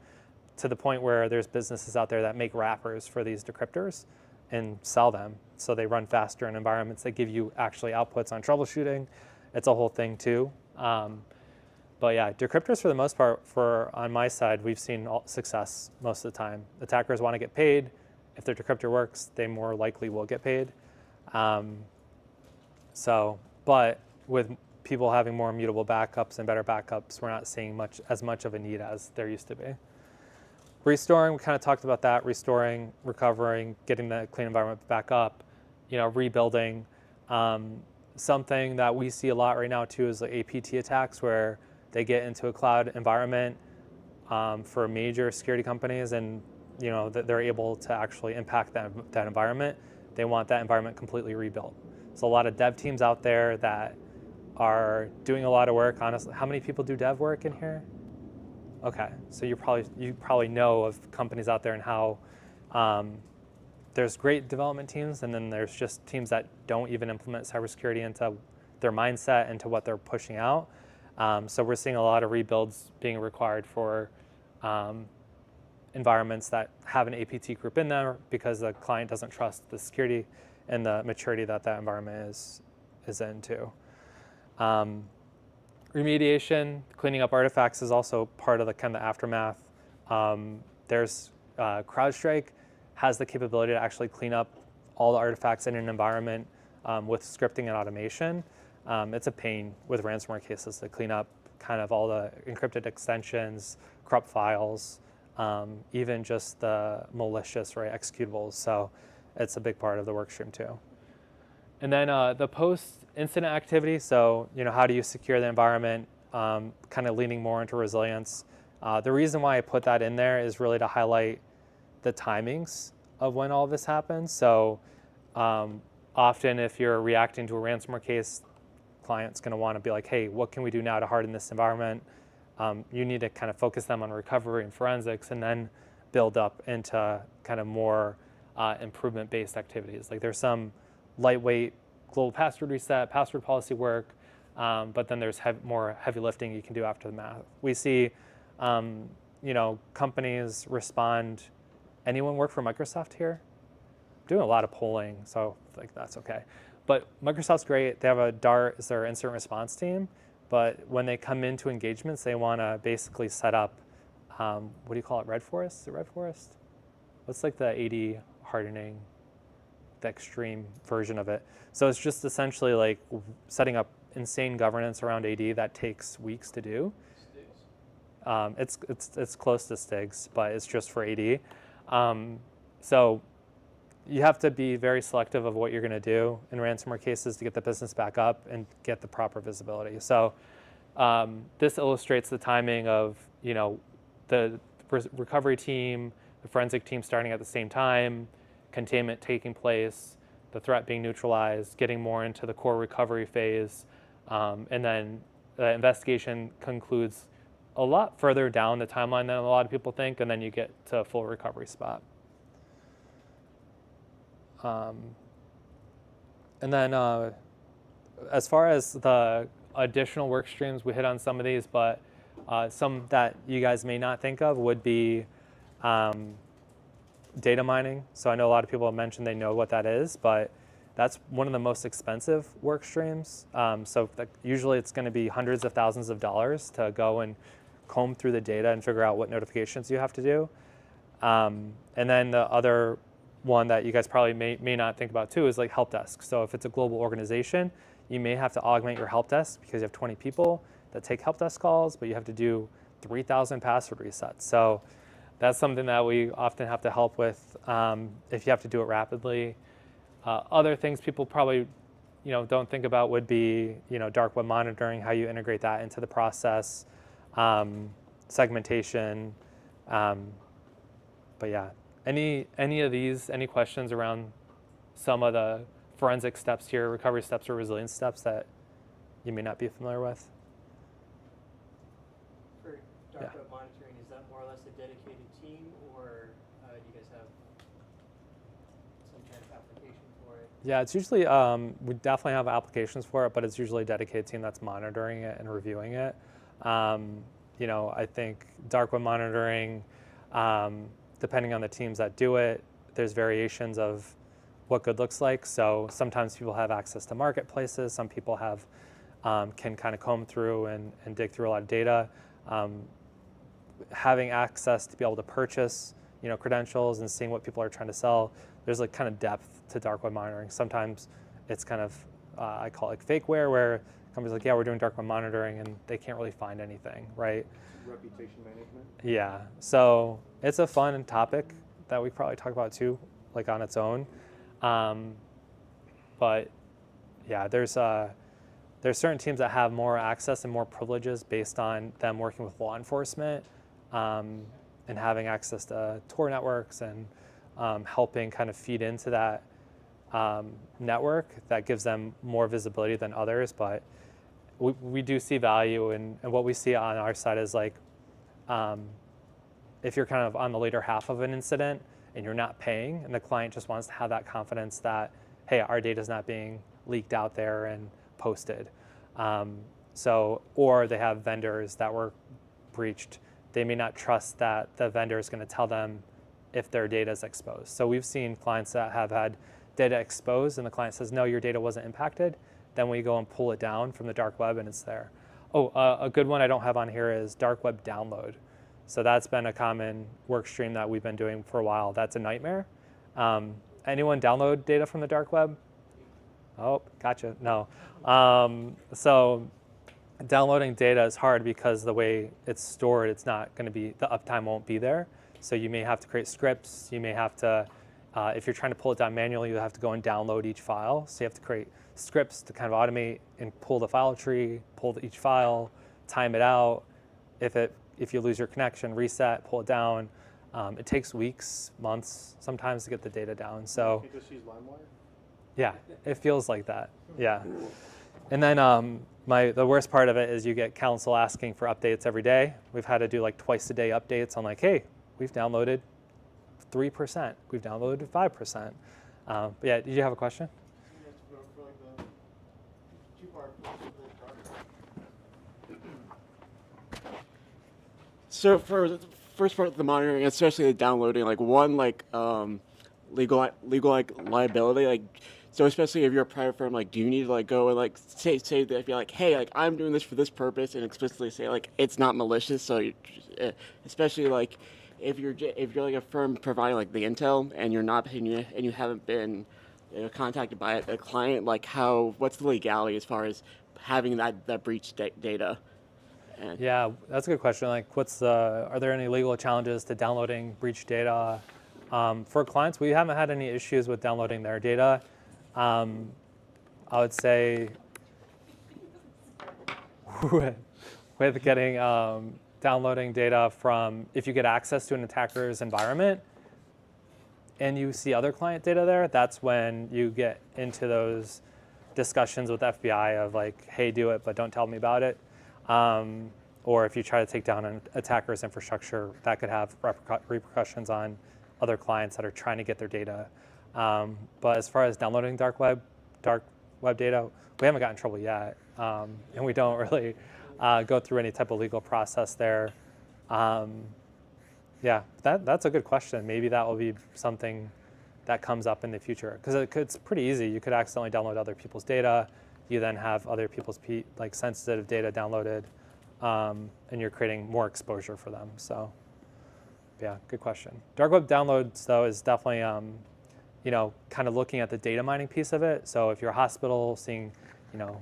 Speaker 4: to the point where there's businesses out there that make wrappers for these decryptors and sell them. So they run faster in environments that give you actually outputs on troubleshooting. It's a whole thing too. But yeah, decryptors for the most part, on my side, we've seen success most of the time. Attackers want to get paid. If their decryptor works, they more likely will get paid. But with people having more immutable backups and better backups, we're not seeing as much of a need as there used to be. Restoring, we kind of talked about that, restoring, recovering, getting the clean environment back up, rebuilding. Something that we see a lot right now too is the APT attacks, where they get into a cloud environment for major security companies, and they're able to actually impact that environment. They want that environment completely rebuilt. So a lot of dev teams out there that are doing a lot of work. Honestly, how many people do dev work in here? Okay, so you probably know of companies out there and how there's great development teams, and then there's just teams that don't even implement cybersecurity into their mindset, into what they're pushing out. So we're seeing a lot of rebuilds being required for environments that have an APT group in there, because the client doesn't trust the security and the maturity that environment is into. Remediation, cleaning up artifacts is also part of the kind of aftermath. There's CrowdStrike has the capability to actually clean up all the artifacts in an environment with scripting and automation. It's a pain with ransomware cases to clean up kind of all the encrypted extensions, corrupt files, even just the malicious, right, executables. So it's a big part of the work stream too. And then the post-incident activity, so how do you secure the environment, kind of leaning more into resilience. The reason why I put that in there is really to highlight the timings of when all this happens. So often if you're reacting to a ransomware case, client's going to want to be like, hey, what can we do now to harden this environment? You need to kind of focus them on recovery and forensics, and then build up into kind of more improvement-based activities. Like there's some lightweight global password reset, password policy work, but then there's more heavy lifting you can do after the math. We see, companies respond. Anyone work for Microsoft here? I'm doing a lot of polling, so like that's okay. But Microsoft's great. They have a DART as their incident response team, but when they come into engagements, they want to basically set up, what do you call it, Red Forest? Is it Red Forest? What's like the AD hardening, the extreme version of it? So it's just essentially like setting up insane governance around AD that takes weeks to do. It's close to Stigs, but it's just for AD. So you have to be very selective of what you're going to do in ransomware cases to get the business back up and get the proper visibility. So this illustrates the timing of the recovery team, the forensic team starting at the same time, containment taking place, the threat being neutralized, getting more into the core recovery phase, and then the investigation concludes a lot further down the timeline than a lot of people think, and then you get to a full recovery spot. And then as far as the additional work streams, we hit on some of these, but some that you guys may not think of would be data mining. So I know a lot of people have mentioned they know what that is, but that's one of the most expensive work streams. So usually it's going to be hundreds of thousands of dollars to go and comb through the data and figure out what notifications you have to do. And then the other one that you guys probably may not think about too is like help desk. So if it's a global organization, you may have to augment your help desk because you have 20 people that take help desk calls, but you have to do 3,000 password resets. So that's something that we often have to help with if you have to do it rapidly. Other things people probably don't think about would be dark web monitoring, how you integrate that into the process, segmentation. But yeah, any of these, any questions around some of the forensic steps here, recovery steps or resilience steps that you may not be familiar with?
Speaker 6: For dark web monitoring, is that more or less a dedicated team, or do you guys have some kind of application for it?
Speaker 4: Yeah, it's usually, we definitely have applications for it, but it's usually a dedicated team that's monitoring it and reviewing it. I think dark web monitoring, depending on the teams that do it, there's variations of what good looks like. So sometimes people have access to marketplaces. Some people have can kind of comb through and dig through a lot of data. Having access to be able to purchase, credentials and seeing what people are trying to sell, there's like kind of depth to dark web monitoring. Sometimes it's kind of, I call it like fakeware, where companies are like, yeah, we're doing dark web monitoring, and they can't really find anything, right?
Speaker 3: Reputation management.
Speaker 4: Yeah, so it's a fun topic that we probably talk about too, like on its own. But yeah, there's certain teams that have more access and more privileges based on them working with law enforcement and having access to Tor networks and helping kind of feed into that network that gives them more visibility than others. But we do see value, and what we see on our side is like, if you're kind of on the later half of an incident and you're not paying, and the client just wants to have that confidence that, hey, our data is not being leaked out there and posted. Or they have vendors that were breached. They may not trust that the vendor is going to tell them if their data is exposed. So we've seen clients that have had data exposed and the client says, no, your data wasn't impacted. Then we go and pull it down from the dark web and it's there. A good one I don't have on here is dark web download. So that's been a common work stream that we've been doing for a while. That's a nightmare. Anyone download data from the dark web? Oh, gotcha. No. So downloading data is hard because the way it's stored, it's not going to be, the uptime won't be there. So you may have to create scripts. You may have to, if you're trying to pull it down manually, you have to go and download each file. So you have to create scripts to kind of automate and pull the file tree, pull each file, time it out. If you lose your connection, reset, pull it down. It takes weeks, months, sometimes to get the data down. So
Speaker 3: You can just use LimeWire?
Speaker 4: yeah, it feels like that. Yeah. And then the worst part of it is you get counsel asking for updates every day. We've had to do like twice a day updates on like, hey, we've downloaded 3%, we've downloaded 5%. But yeah, did you have a question?
Speaker 10: For like the So for the first part of the monitoring, especially the downloading, like one legal like liability, like so especially if you're a private firm, like do you need to like go and like say that if you're like, hey, like I'm doing this for this purpose, and explicitly say like it's not malicious, so you, especially like if you're like a firm providing like the intel and you're not and you haven't been contacted by a client, like what's the legality as far as having that breach data?
Speaker 4: Yeah, that's a good question. Like, are there any legal challenges to downloading breach data? For clients, we haven't had any issues with downloading their data. I would say with getting downloading data from, if you get access to an attacker's environment and you see other client data there, that's when you get into those discussions with FBI of like, hey, do it, but don't tell me about it. Or if you try to take down an attacker's infrastructure, that could have repercussions on other clients that are trying to get their data. But as far as downloading dark web data, we haven't gotten in trouble yet, and we don't really go through any type of legal process there. Yeah, that's a good question. Maybe that will be something that comes up in the future, because it's pretty easy. You could accidentally download other people's data. You then have other people's like sensitive data downloaded, and you're creating more exposure for them. So, yeah, good question. Dark web downloads, though, is definitely kind of looking at the data mining piece of it. So if you're a hospital seeing, PHI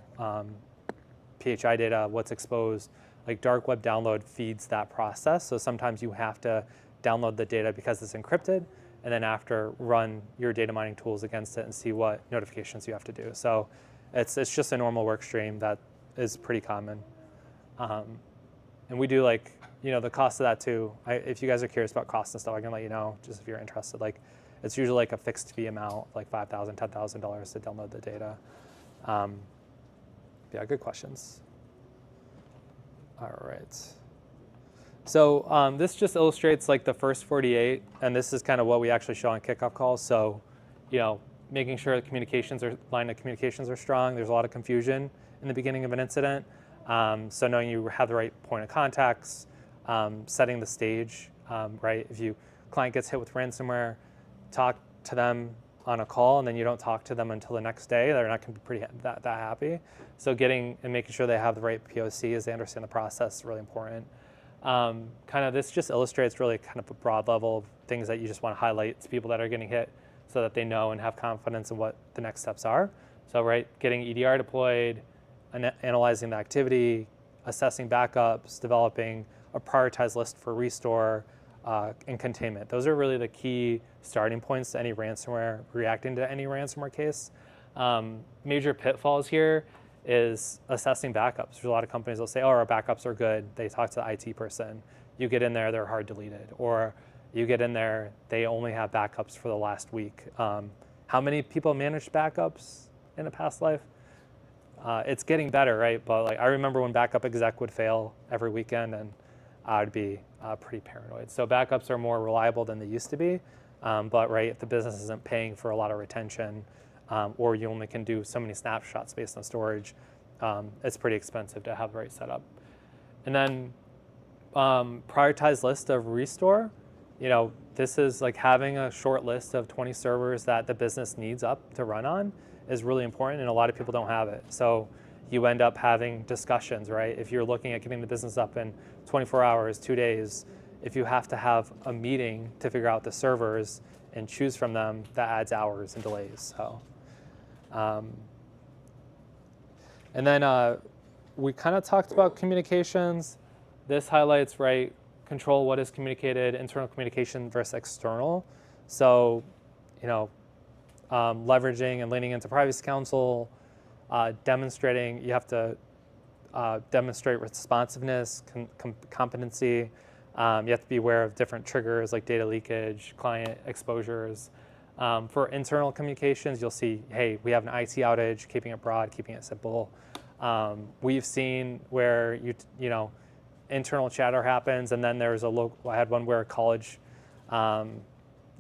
Speaker 4: data, what's exposed, like dark web download feeds that process. So sometimes you have to download the data because it's encrypted, and then after run your data mining tools against it and see what notifications you have to do. So it's just a normal work stream that is pretty common. And we do the cost of that too. If you guys are curious about costs and stuff, I can let you know, just if you're interested. Like, it's usually like a fixed fee amount, like $5,000, $10,000 to download the data. Yeah, good questions. All right. So this just illustrates like the first 48, and this is kind of what we actually show on kickoff calls. So, making sure the line of communications are strong. There's a lot of confusion in the beginning of an incident. So knowing you have the right point of contacts, setting the stage, right? If client gets hit with ransomware, talk to them on a call, and then you don't talk to them until the next day, they're not going to be that happy. So getting and making sure they have the right POC as they understand the process is really important. This just illustrates really kind of a broad level of things that you just want to highlight to people that are getting hit so that they know and have confidence in what the next steps are. So, right, getting EDR deployed, analyzing the activity, assessing backups, developing a prioritized list for restore, and containment. Those are really the key starting points to any ransomware, reacting to any ransomware case. Major pitfalls here is assessing backups. There's a lot of companies that will say, oh, our backups are good. They talk to the IT person. You get in there, they're hard deleted. Or you get in there, they only have backups for the last week. How many people managed backups in a past life? It's getting better, right? But I remember when backup exec would fail every weekend, and I'd be pretty paranoid. So backups are more reliable than they used to be. But right, if the business isn't paying for a lot of retention, or you only can do so many snapshots based on storage, it's pretty expensive to have the right setup. And then prioritized list of restore. This is like having a short list of 20 servers that the business needs up to run on is really important, and a lot of people don't have it. So you end up having discussions, right? If you're looking at getting the business up in 24 hours, 2 days, if you have to have a meeting to figure out the servers and choose from them, that adds hours and delays. So, and then we kind of talked about communications. This highlights, right, control what is communicated, internal communication versus external. So, leveraging and leaning into Privacy Council, demonstrating, you have to demonstrate responsiveness, competency. You have to be aware of different triggers like data leakage, client exposures. For internal communications, you'll see, hey, we have an IT outage, keeping it broad, keeping it simple. We've seen where internal chatter happens, and then there's I had one where a college,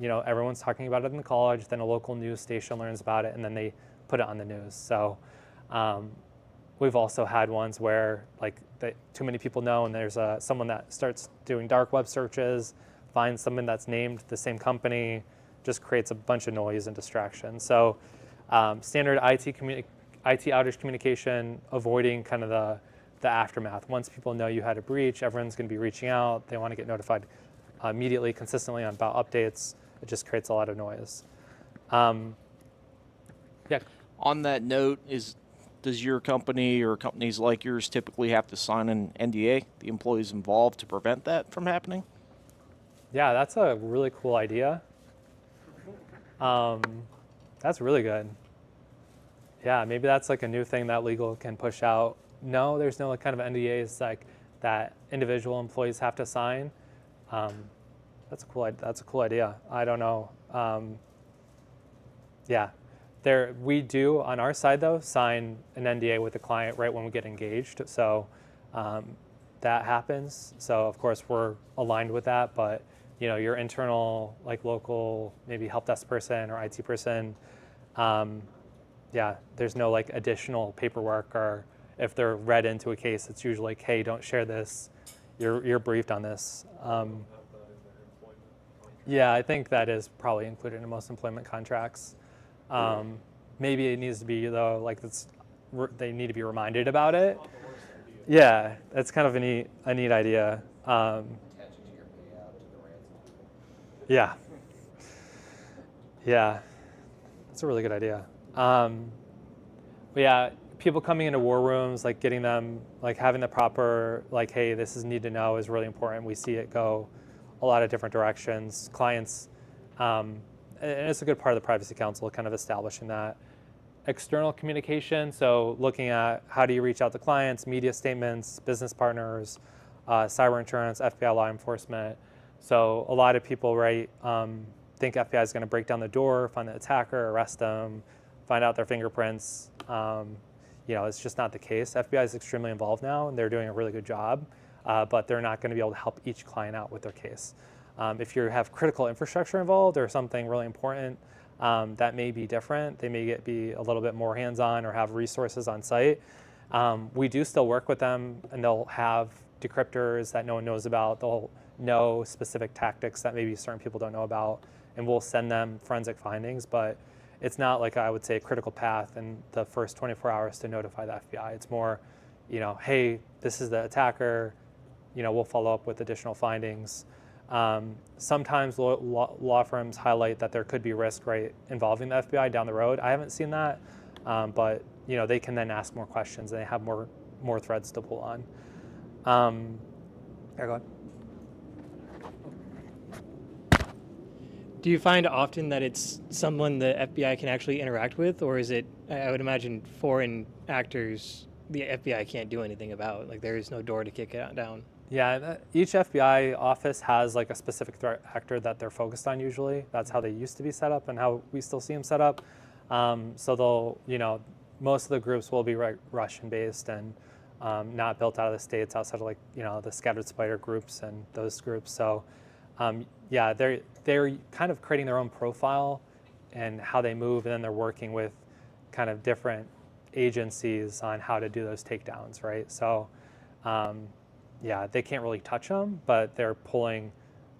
Speaker 4: everyone's talking about it in the college, then a local news station learns about it, and then they put it on the news. So we've also had ones where like too many people know, and there's someone that starts doing dark web searches, finds someone that's named the same company, just creates a bunch of noise and distraction. So standard IT outage communication, avoiding kind of the aftermath. Once people know you had a breach, everyone's going to be reaching out. They want to get notified immediately, consistently about updates. It just creates a lot of noise. Yeah.
Speaker 8: On that note, does your company or companies like yours typically have to sign an NDA, the employees involved, to prevent that from happening?
Speaker 4: Yeah, that's a really cool idea. That's really good. Yeah, maybe that's like a new thing that legal can push out. No, there's no like kind of NDAs like that individual employees have to sign. That's a cool idea. I don't know. Yeah. We do, on our side though, sign an NDA with the client right when we get engaged. So that happens. So of course we're aligned with that, but your internal, like local, maybe help desk person or IT person, yeah, there's no like additional paperwork, or if they're read into a case, it's usually like, hey, don't share this. You're briefed on this. Yeah, I think that is probably included in most employment contracts. Maybe it needs to be though, like they need to be reminded about it. Yeah, that's kind of a neat idea. Yeah. Yeah, that's a really good idea. But yeah, people coming into war rooms, like getting them, like having the proper, like, hey, this is need to know is really important. We see it go a lot of different directions. Clients, and it's a good part of the Privacy Council, kind of establishing that. External communication, so looking at how do you reach out to clients, media statements, business partners, cyber insurance, FBI law enforcement. So a lot of people, right, think FBI is going to break down the door, find the attacker, arrest them, find out their fingerprints. It's just not the case. FBI is extremely involved now, and they're doing a really good job, but they're not going to be able to help each client out with their case. If you have critical infrastructure involved or something really important, that may be different. They may be a little bit more hands-on or have resources on site. We do still work with them, and they'll have decryptors that no one knows about. They'll know specific tactics that maybe certain people don't know about, and we'll send them forensic findings, but it's not like I would say a critical path in the first 24 hours to notify the FBI. It's more, hey, this is the attacker, we'll follow up with additional findings. Sometimes law firms highlight that there could be risk, right, involving the FBI down the road. I haven't seen that, but they can then ask more questions and they have more threads to pull on. Go ahead.
Speaker 6: Do you find often that it's someone the FBI can actually interact with, or is it, I would imagine, foreign actors the FBI can't do anything about? Like there is no door to kick it down.
Speaker 4: Yeah, each FBI office has like a specific threat actor that they're focused on usually. That's how they used to be set up and how we still see them set up. So they'll, most of the groups will be Russian based and not built out of the States, outside of like, the scattered spider groups and those groups. So yeah, they're kind of creating their own profile and how they move, and then they're working with kind of different agencies on how to do those takedowns, right? So yeah, they can't really touch them, but they're pulling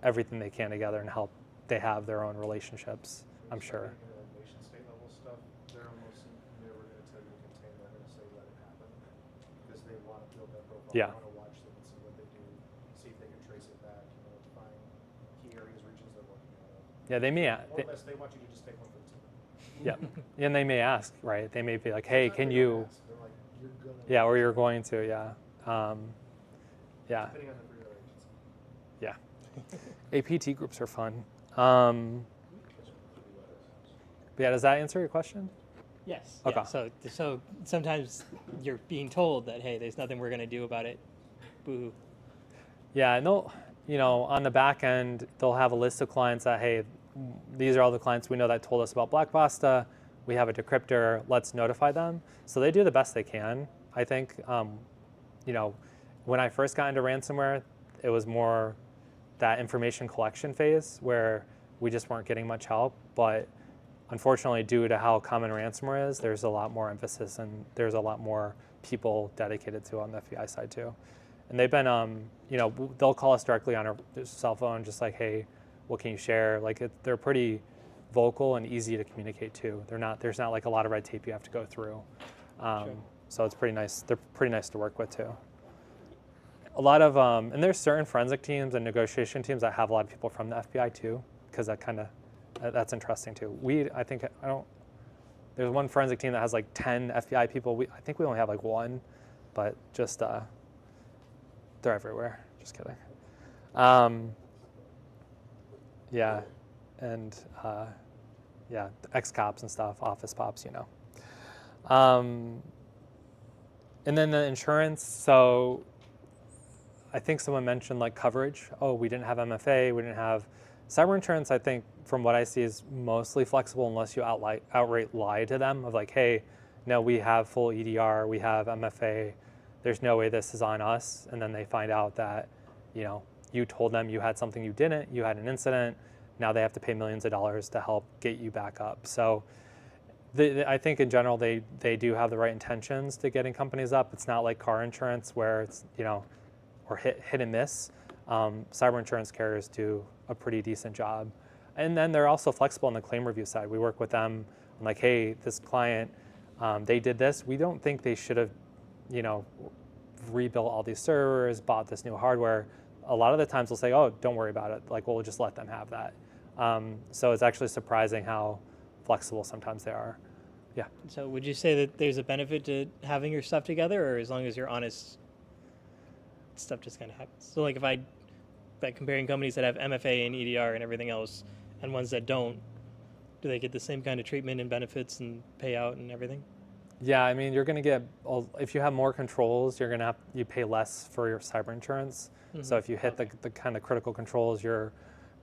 Speaker 4: everything they can together and help. They have their own relationships, I'm sure.
Speaker 5: Nation state level stuff, they're almost never going to tell you to contain that. They're going to say let it happen because they want to build that profile.
Speaker 4: Yeah.
Speaker 5: They want to watch them and see what they do, see if they can trace it back, find key areas, regions they're working on.
Speaker 4: Yeah, they may.
Speaker 5: More or less, they want you to just take one for the team.
Speaker 4: Yeah, and they may ask, right? They may be like, hey, can you?
Speaker 5: They're like, you're gonna.
Speaker 4: Yeah, or you're going to, yeah. Yeah.
Speaker 5: Depending on the breed of agency.
Speaker 4: Yeah. APT groups are fun. But yeah, does that answer your question?
Speaker 6: Yes.
Speaker 4: Okay.
Speaker 6: Yeah. So sometimes you're being told that, hey, there's nothing we're going to do about it. Boo.
Speaker 4: Yeah, and they'll, on the back end, they'll have a list of clients that, hey, these are all the clients we know that told us about Black Basta. We have a decryptor. Let's notify them. So they do the best they can. I think, when I first got into ransomware, it was more that information collection phase where we just weren't getting much help. But unfortunately, due to how common ransomware is, there's a lot more emphasis and there's a lot more people dedicated to on the FBI side too. And they've been, they'll call us directly on our cell phone, just like, hey, what can you share? Like they're pretty vocal and easy to communicate to. There's not like a lot of red tape you have to go through.
Speaker 6: Sure.
Speaker 4: So it's pretty nice. They're pretty nice to work with too. A lot of, and there's certain forensic teams and negotiation teams that have a lot of people from the FBI too, because that's interesting too. There's one forensic team that has like 10 FBI people. I think we only have like one, but just, they're everywhere. Just kidding. Yeah, and ex-cops and stuff, office pops, And then the insurance, so I think someone mentioned like coverage. Oh, we didn't have MFA, we didn't have cyber insurance. I think from what I see is mostly flexible unless you outright lie to them of like, hey, no, we have full EDR, we have MFA, there's no way this is on us. And then they find out that, you told them you had something you didn't, you had an incident, now they have to pay millions of dollars to help get you back up. So I think in general, they do have the right intentions to getting companies up. It's not like car insurance where it's, or hit and miss. Cyber insurance carriers do a pretty decent job. And then they're also flexible on the claim review side. We work with them on like, hey, this client, they did this. We don't think they should have, rebuilt all these servers, bought this new hardware. A lot of the times they'll say, oh, don't worry about it. Like, we'll just let them have that. So it's actually surprising how flexible sometimes they are. Yeah.
Speaker 6: So would you say that there's a benefit to having your stuff together, or as long as you're honest, stuff just kind of happens? So like by comparing companies that have MFA and EDR and everything else and ones that don't, do they get the same kind of treatment and benefits and payout and everything?
Speaker 4: Yeah, I mean, you're going to get, if you have more controls, you pay less for your cyber insurance. Mm-hmm. So if you hit the kind of critical controls, your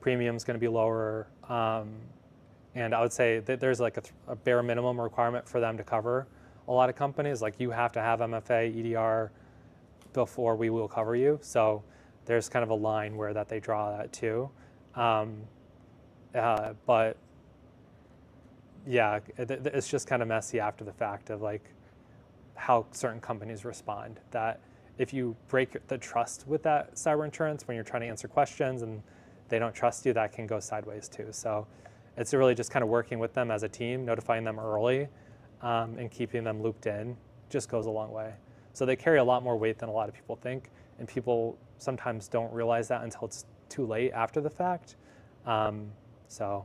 Speaker 4: premium's going to be lower. And I would say that there's like a bare minimum requirement for them to cover a lot of companies. Like you have to have MFA, EDR before we will cover you. So there's kind of a line where that they draw that too. But yeah, it's just kind of messy after the fact of like how certain companies respond. That if you break the trust with that cyber insurance when you're trying to answer questions and they don't trust you, that can go sideways too. So it's really just kind of working with them as a team, notifying them early, and keeping them looped in just goes a long way. So they carry a lot more weight than a lot of people think, and people sometimes don't realize that until it's too late after the fact. So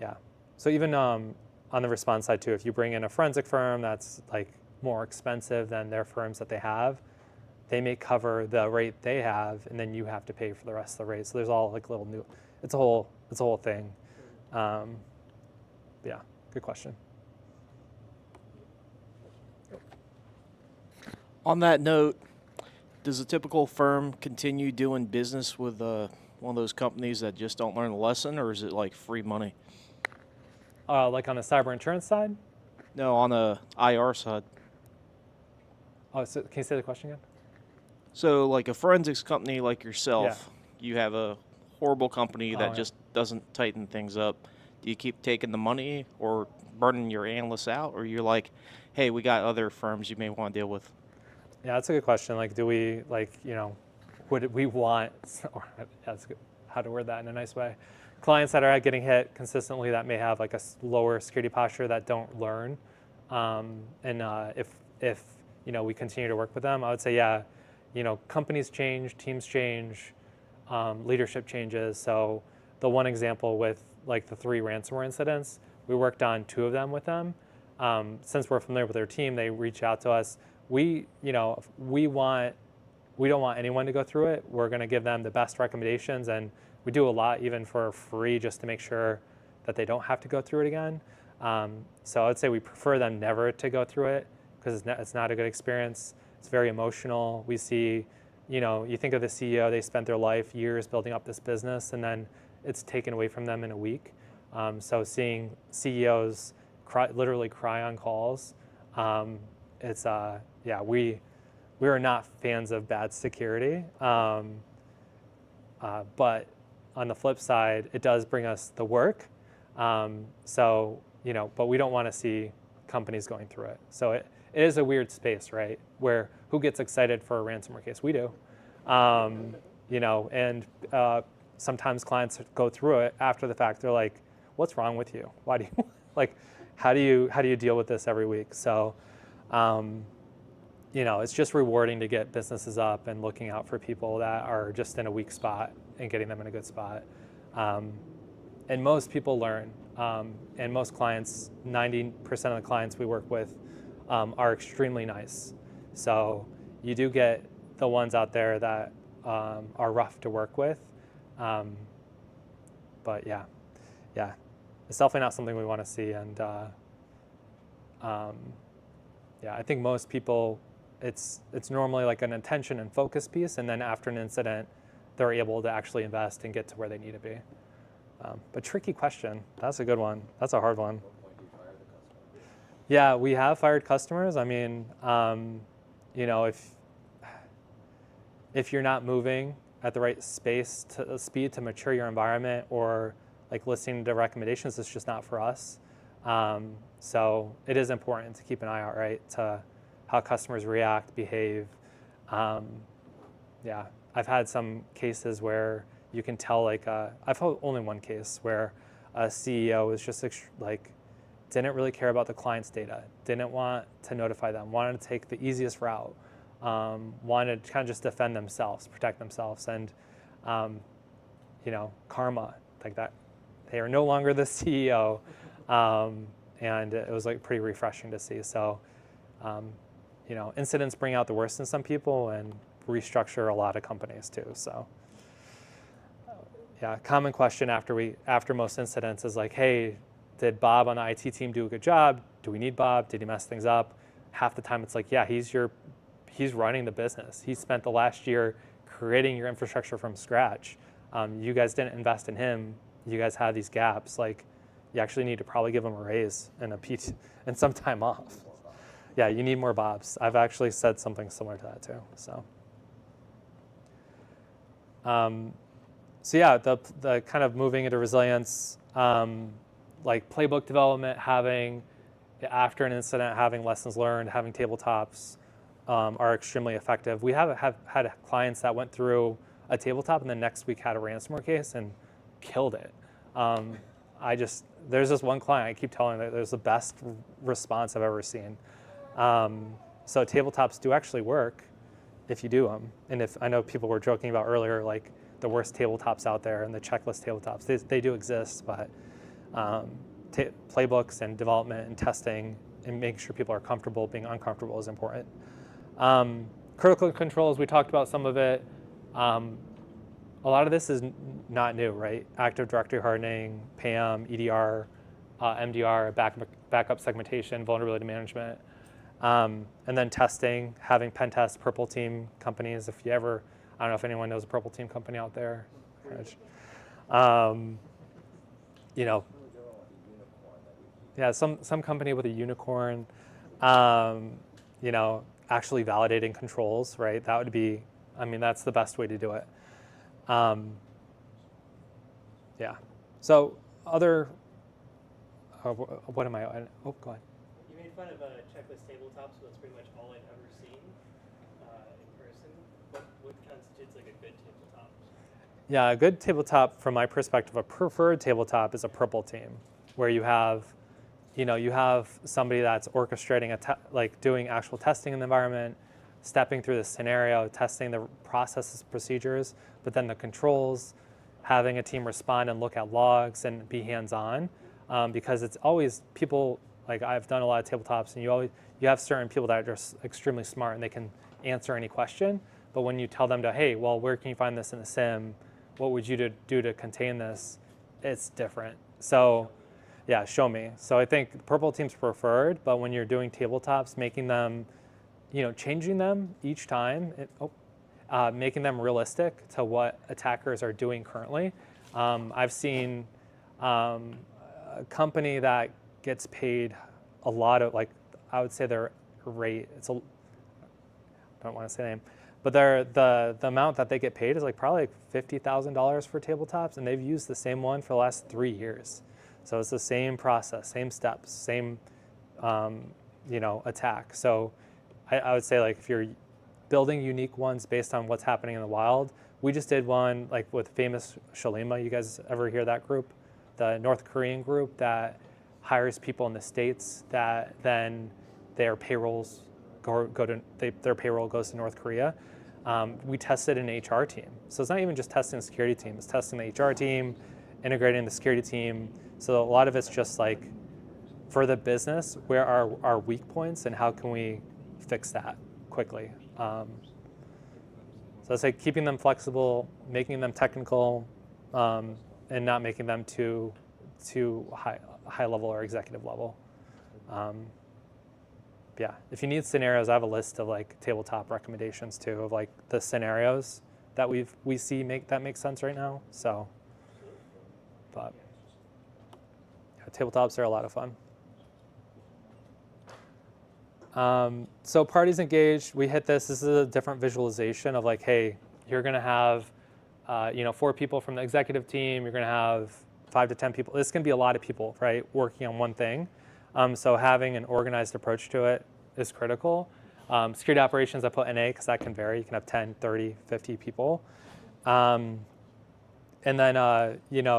Speaker 4: yeah. So even on the response side too, if you bring in a forensic firm that's like more expensive than their firms that they have, they may cover the rate they have, and then you have to pay for the rest of the rate. So there's all like little new, it's a whole thing. Yeah, good question.
Speaker 8: On that note, does a typical firm continue doing business with one of those companies that just don't learn the lesson, or is it like free money?
Speaker 4: Like on the cyber insurance side?
Speaker 8: No, on the IR side.
Speaker 4: Oh, so can you say the question again?
Speaker 8: So like a forensics company like yourself, you have a horrible company that just doesn't tighten things up. Do you keep taking the money or burning your analysts out, or you're like, hey, we got other firms you may want to deal with?
Speaker 4: Yeah, that's a good question. Like, do we, would we want, or that's good, how to word that in a nice way, clients that are getting hit consistently that may have like a lower security posture that don't learn, if we continue to work with them, I would say, yeah, companies change, teams change, leadership changes. So the one example with like the 3 ransomware incidents, we worked on 2 of them with them. Since we're familiar with their team, they reach out to us. We don't want anyone to go through it. We're going to give them the best recommendations, and we do a lot even for free just to make sure that they don't have to go through it again. So I would say we prefer them never to go through it because it's not a good experience. It's very emotional. We see, you think of the CEO, they spent their life, years building up this business, and then it's taken away from them in a week. So seeing CEOs literally cry on calls, we are not fans of bad security. But on the flip side, it does bring us the work. But we don't want to see companies going through it. So it is a weird space, right? Where who gets excited for a ransomware case? We do, you know, and sometimes clients go through it after the fact. They're like, "What's wrong with you? Why do you like? How do you deal with this every week?" So, you know, it's just rewarding to get businesses up and looking out for people that are just in a weak spot and getting them in a good spot. And most people learn, and most clients, 90% of the clients we work with are extremely nice. So you do get the ones out there that are rough to work with. But yeah, it's definitely not something we want to see. And yeah, I think most people, it's normally like an attention and focus piece, and then after an incident, they're able to actually invest and get to where they need to be. But tricky question. That's a good one. That's a hard one. Yeah, we have fired customers. I mean, you know, if you're not moving at the right speed to mature your environment, or like listening to recommendations, it's just not for us. So it is important to keep an eye out, right, to how customers react, behave. Yeah, I've had some cases where you can tell, like, I've had only one case where a CEO was just like, didn't really care about the client's data, didn't want to notify them, wanted to take the easiest route, wanted to kind of just defend themselves, protect themselves. And, you know, karma, like that, they are no longer the CEO. And it was like pretty refreshing to see. So, you know, incidents bring out the worst in some people and restructure a lot of companies too. So, yeah, common question after most incidents is like, hey, did Bob on the IT team do a good job? Do we need Bob? Did he mess things up? Half the time it's like, yeah, he's running the business. He spent the last year creating your infrastructure from scratch. You guys didn't invest in him. You guys had these gaps. Like, you actually need to probably give him a raise and and some time off. Yeah, you need more Bobs. I've actually said something similar to that too. So, so yeah, the kind of moving into resilience, like playbook development, having after an incident, having lessons learned, having tabletops are extremely effective. We have had clients that went through a tabletop and the next week had a ransomware case and killed it. There's this one client, I keep telling them that there's the best response I've ever seen. So tabletops do actually work if you do them. And if I know people were joking about earlier, like the worst tabletops out there and the checklist tabletops, they do exist, but playbooks and development and testing and making sure people are comfortable being uncomfortable is important. Critical controls, we talked about some of it. A lot of this is not new, right? Active Directory hardening, PAM, EDR, MDR, backup segmentation, vulnerability management, and then testing, having pen test, purple team companies. If you ever, I don't know if anyone knows a purple team company out there. You know, yeah, some company with a unicorn, you know, actually validating controls, right? That would be, I mean, that's the best way to do it. Yeah. So what am I? Oh, go ahead.
Speaker 6: You made fun of checklist tabletops, so that's pretty much all I've ever seen in person. What constitutes like a good tabletop?
Speaker 4: Yeah, a good tabletop, from my perspective, a preferred tabletop is a purple team, where you have somebody that's orchestrating like doing actual testing in the environment, stepping through the scenario, testing the processes, procedures, but then the controls, having a team respond and look at logs and be hands-on, because it's always people, like I've done a lot of tabletops, and you have certain people that are just extremely smart and they can answer any question, but when you tell them to, hey, well, where can you find this in the SIM? What would you do to contain this? It's different. So yeah, show me. So I think purple team's preferred, but when you're doing tabletops, making them, changing them each time, making them realistic to what attackers are doing currently. I've seen a company that gets paid a lot of, like, I would say their rate, I don't want to say the name, but the amount that they get paid is like probably like $50,000 for tabletops, and they've used the same one for the last 3 years. So it's the same process, same steps, same attack. So I would say like if you're building unique ones based on what's happening in the wild, we just did one like with famous Shalima. You guys ever hear that group? The North Korean group that hires people in the States that then their payrolls their payroll goes to North Korea. We tested an HR team. So it's not even just testing the security team, it's testing the HR team, integrating the security team. So a lot of it's just like, for the business, where are our weak points and how can we fix that quickly? So it's like keeping them flexible, making them technical, and not making them too high level or executive level. Yeah, if you need scenarios, I have a list of like tabletop recommendations too of like the scenarios that we see make sense right now. So, but yeah, tabletops are a lot of fun. So parties engaged, we hit this. This is a different visualization of like, hey, you're gonna have 4 people from the executive team. You're gonna have 5 to 10 people. This can be a lot of people, right, working on one thing. So having an organized approach to it is critical. Security operations, I put NA because that can vary. You can have 10, 30, 50 people. And then,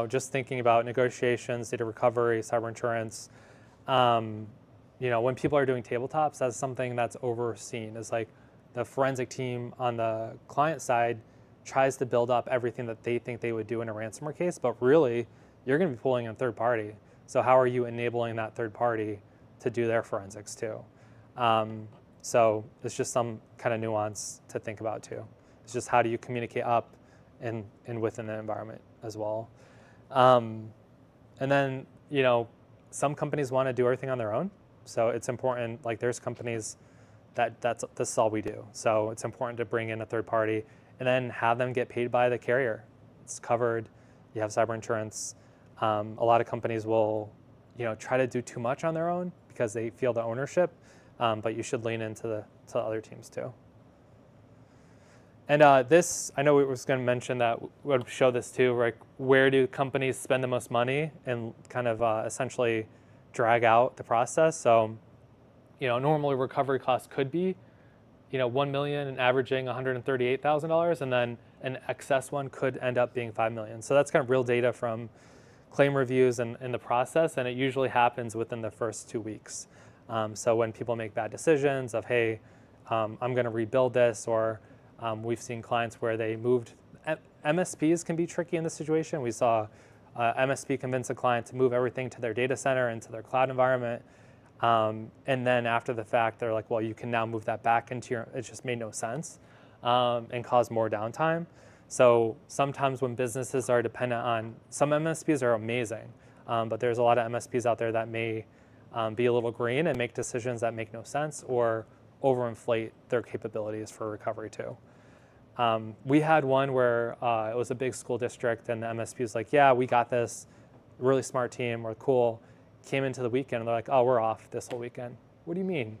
Speaker 4: just thinking about negotiations, data recovery, cyber insurance. When people are doing tabletops, that's something that's overseen. Is like the forensic team on the client side tries to build up everything that they think they would do in a ransomware case, but really, you're going to be pulling in a third party. So how are you enabling that third party to do their forensics too? So it's just some kind of nuance to think about too. It's just how do you communicate up and within the environment as well. And then, some companies want to do everything on their own. So it's important, like there's companies this is all we do. So it's important to bring in a third party and then have them get paid by the carrier. It's covered, you have cyber insurance. A lot of companies will, try to do too much on their own because they feel the ownership, but you should lean into the other teams too. And this, I know we was going to mention that we would show this too, like where do companies spend the most money and kind of essentially drag out the process. So, normally recovery costs could be, $1 million and averaging $138,000, and then an excess one could end up being $5 million. So that's kind of real data from claim reviews and the process, and it usually happens within the first 2 weeks. So when people make bad decisions of, hey, I'm going to rebuild this, or we've seen clients where they moved. MSPs can be tricky in this situation. We saw MSP convince a client to move everything to their data center into their cloud environment. And then after the fact, they're like, well, you can now move that back into it just made no sense and caused more downtime. So sometimes when businesses are dependent on, some MSPs are amazing, but there's a lot of MSPs out there that may be a little green and make decisions that make no sense or overinflate their capabilities for recovery too. We had one where it was a big school district and the MSP was like, yeah, we got this, really smart team, we're cool. Came into the weekend and they're like, oh, we're off this whole weekend. What do you mean?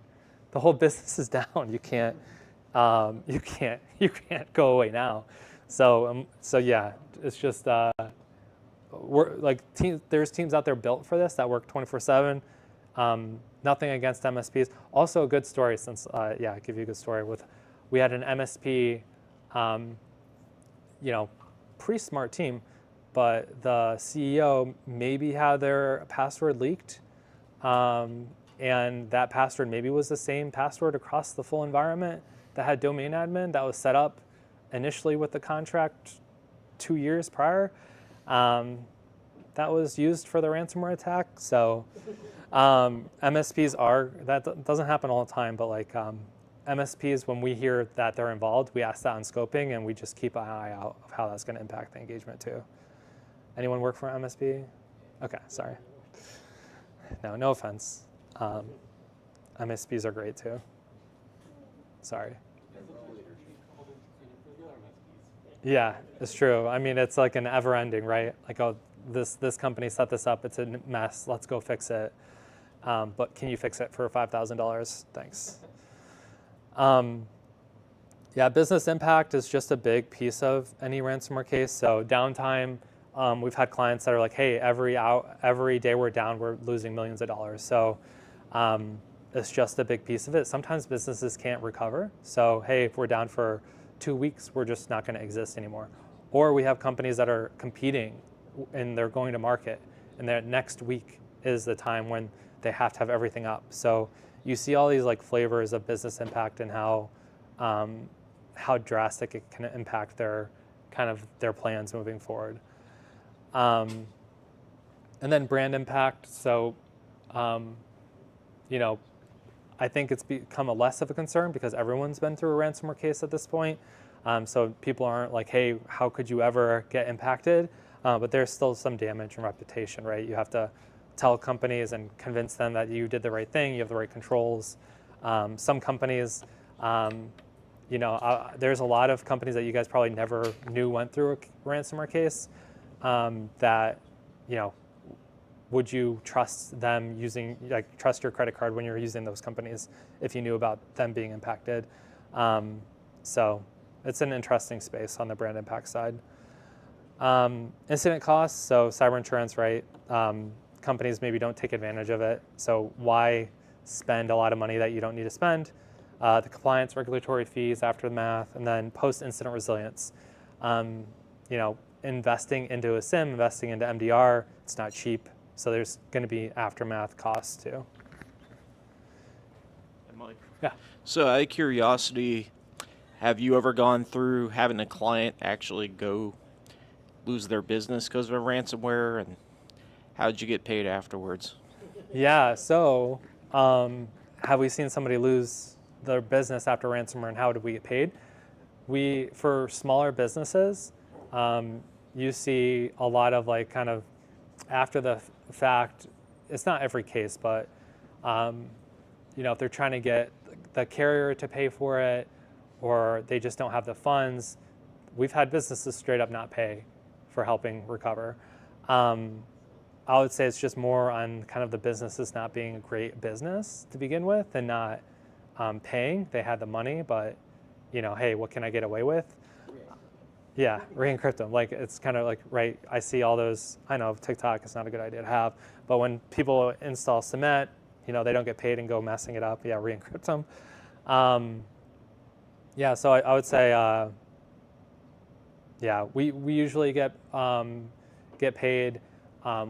Speaker 4: The whole business is down. You can't go away now. So yeah, it's just we're like there's teams out there built for this that work 24/7. Nothing against MSPs. Also a good story since I'll give you a good story we had an MSP, pretty smart team, but the CEO maybe had their password leaked, and that password maybe was the same password across the full environment that had domain admin that was set up initially with the contract 2 years prior. That was used for the ransomware attack. So MSPs that doesn't happen all the time, but like MSPs, when we hear that they're involved, we ask that on scoping and we just keep an eye out of how that's going to impact the engagement too. Anyone work for an MSP? Okay, sorry. No offense. MSPs are great too. Sorry. Yeah, it's true. I mean, it's like an ever ending, right? Like, oh, this company set this up, it's a mess, let's go fix it. But can you fix it for $5,000? Thanks. Yeah, business impact is just a big piece of any ransomware case. So downtime, we've had clients that are like, hey, every day we're down, we're losing millions of dollars. So is just a big piece of it. Sometimes businesses can't recover. So, hey, if we're down for 2 weeks, we're just not going to exist anymore. Or we have companies that are competing and they're going to market, and their next week is the time when they have to have everything up. So you see all these like flavors of business impact and how drastic it can impact their plans moving forward. And then brand impact. So, I think it's become less of a concern because everyone's been through a ransomware case at this point. So people aren't like, hey, how could you ever get impacted? But there's still some damage and reputation, right? You have to tell companies and convince them that you did the right thing, you have the right controls. Some companies, there's a lot of companies that you guys probably never knew went through a ransomware case that, would you trust them trust your credit card when you're using those companies if you knew about them being impacted? So it's an interesting space on the brand impact side. Incident costs, so cyber insurance, right? Companies maybe don't take advantage of it. So why spend a lot of money that you don't need to spend? The compliance, regulatory fees, aftermath, and then post-incident resilience. Investing into a SIM, investing into MDR, it's not cheap. So there's going to be aftermath costs too.
Speaker 8: Mike.
Speaker 4: Yeah.
Speaker 8: So out of curiosity, have you ever gone through having a client actually go lose their business because of a ransomware, and how did you get paid afterwards?
Speaker 4: Yeah, so have we seen somebody lose their business after ransomware, and how did we get paid? For smaller businesses, you see a lot of after the fact, it's not every case, but if they're trying to get the carrier to pay for it, or they just don't have the funds, we've had businesses straight up not pay for helping recover. I would say it's just more on kind of the businesses not being a great business to begin with and not paying. They had the money, but hey, what can I get away with? Yeah, re-encrypt them. It's kind of right, I see all those, I know TikTok is not a good idea to have, but when people install Cement, they don't get paid and go messing it up, yeah, re-encrypt them. So I would say, we usually get paid.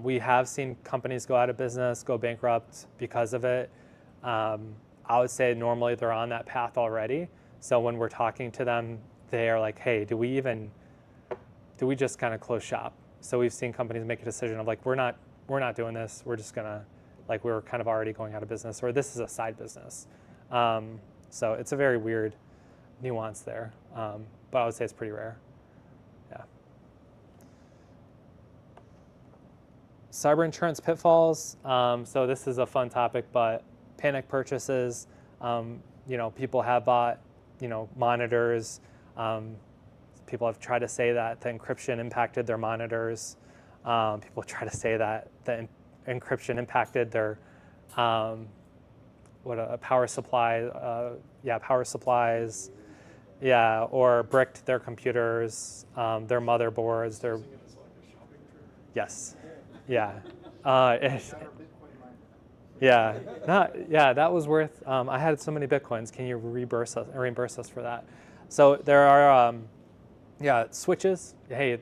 Speaker 4: We have seen companies go out of business, go bankrupt because of it. I would say normally they're on that path already. So when we're talking to them, they are like, hey, do we just kind of close shop? So we've seen companies make a decision of we're not doing this. We're just gonna, we're kind of already going out of business, or this is a side business. So it's a very weird nuance there, but I would say it's pretty rare. Yeah. Cyber insurance pitfalls. So this is a fun topic, but panic purchases. People have bought, monitors. People have tried to say that the encryption impacted their monitors. People try to say that the encryption impacted their power supply. Power supplies. Yeah, or bricked their computers, their motherboards. Yes. Yeah. That was worth. I had so many Bitcoins. Can you reimburse us for that? So there are, switches. Hey,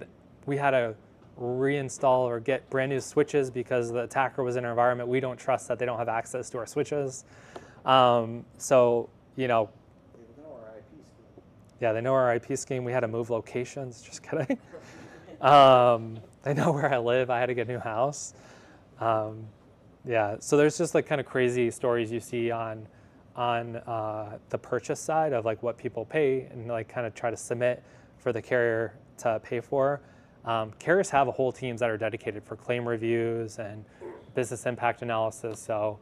Speaker 4: we had to reinstall or get brand new switches because the attacker was in our environment. We don't trust that they don't have access to our switches. They know our IP scheme. We had to move locations. Just kidding. They know where I live. I had to get a new house. So there's just kind of crazy stories you see on the purchase side of what people pay and kind of try to submit for the carrier to pay for. Carriers have whole teams that are dedicated for claim reviews and business impact analysis. So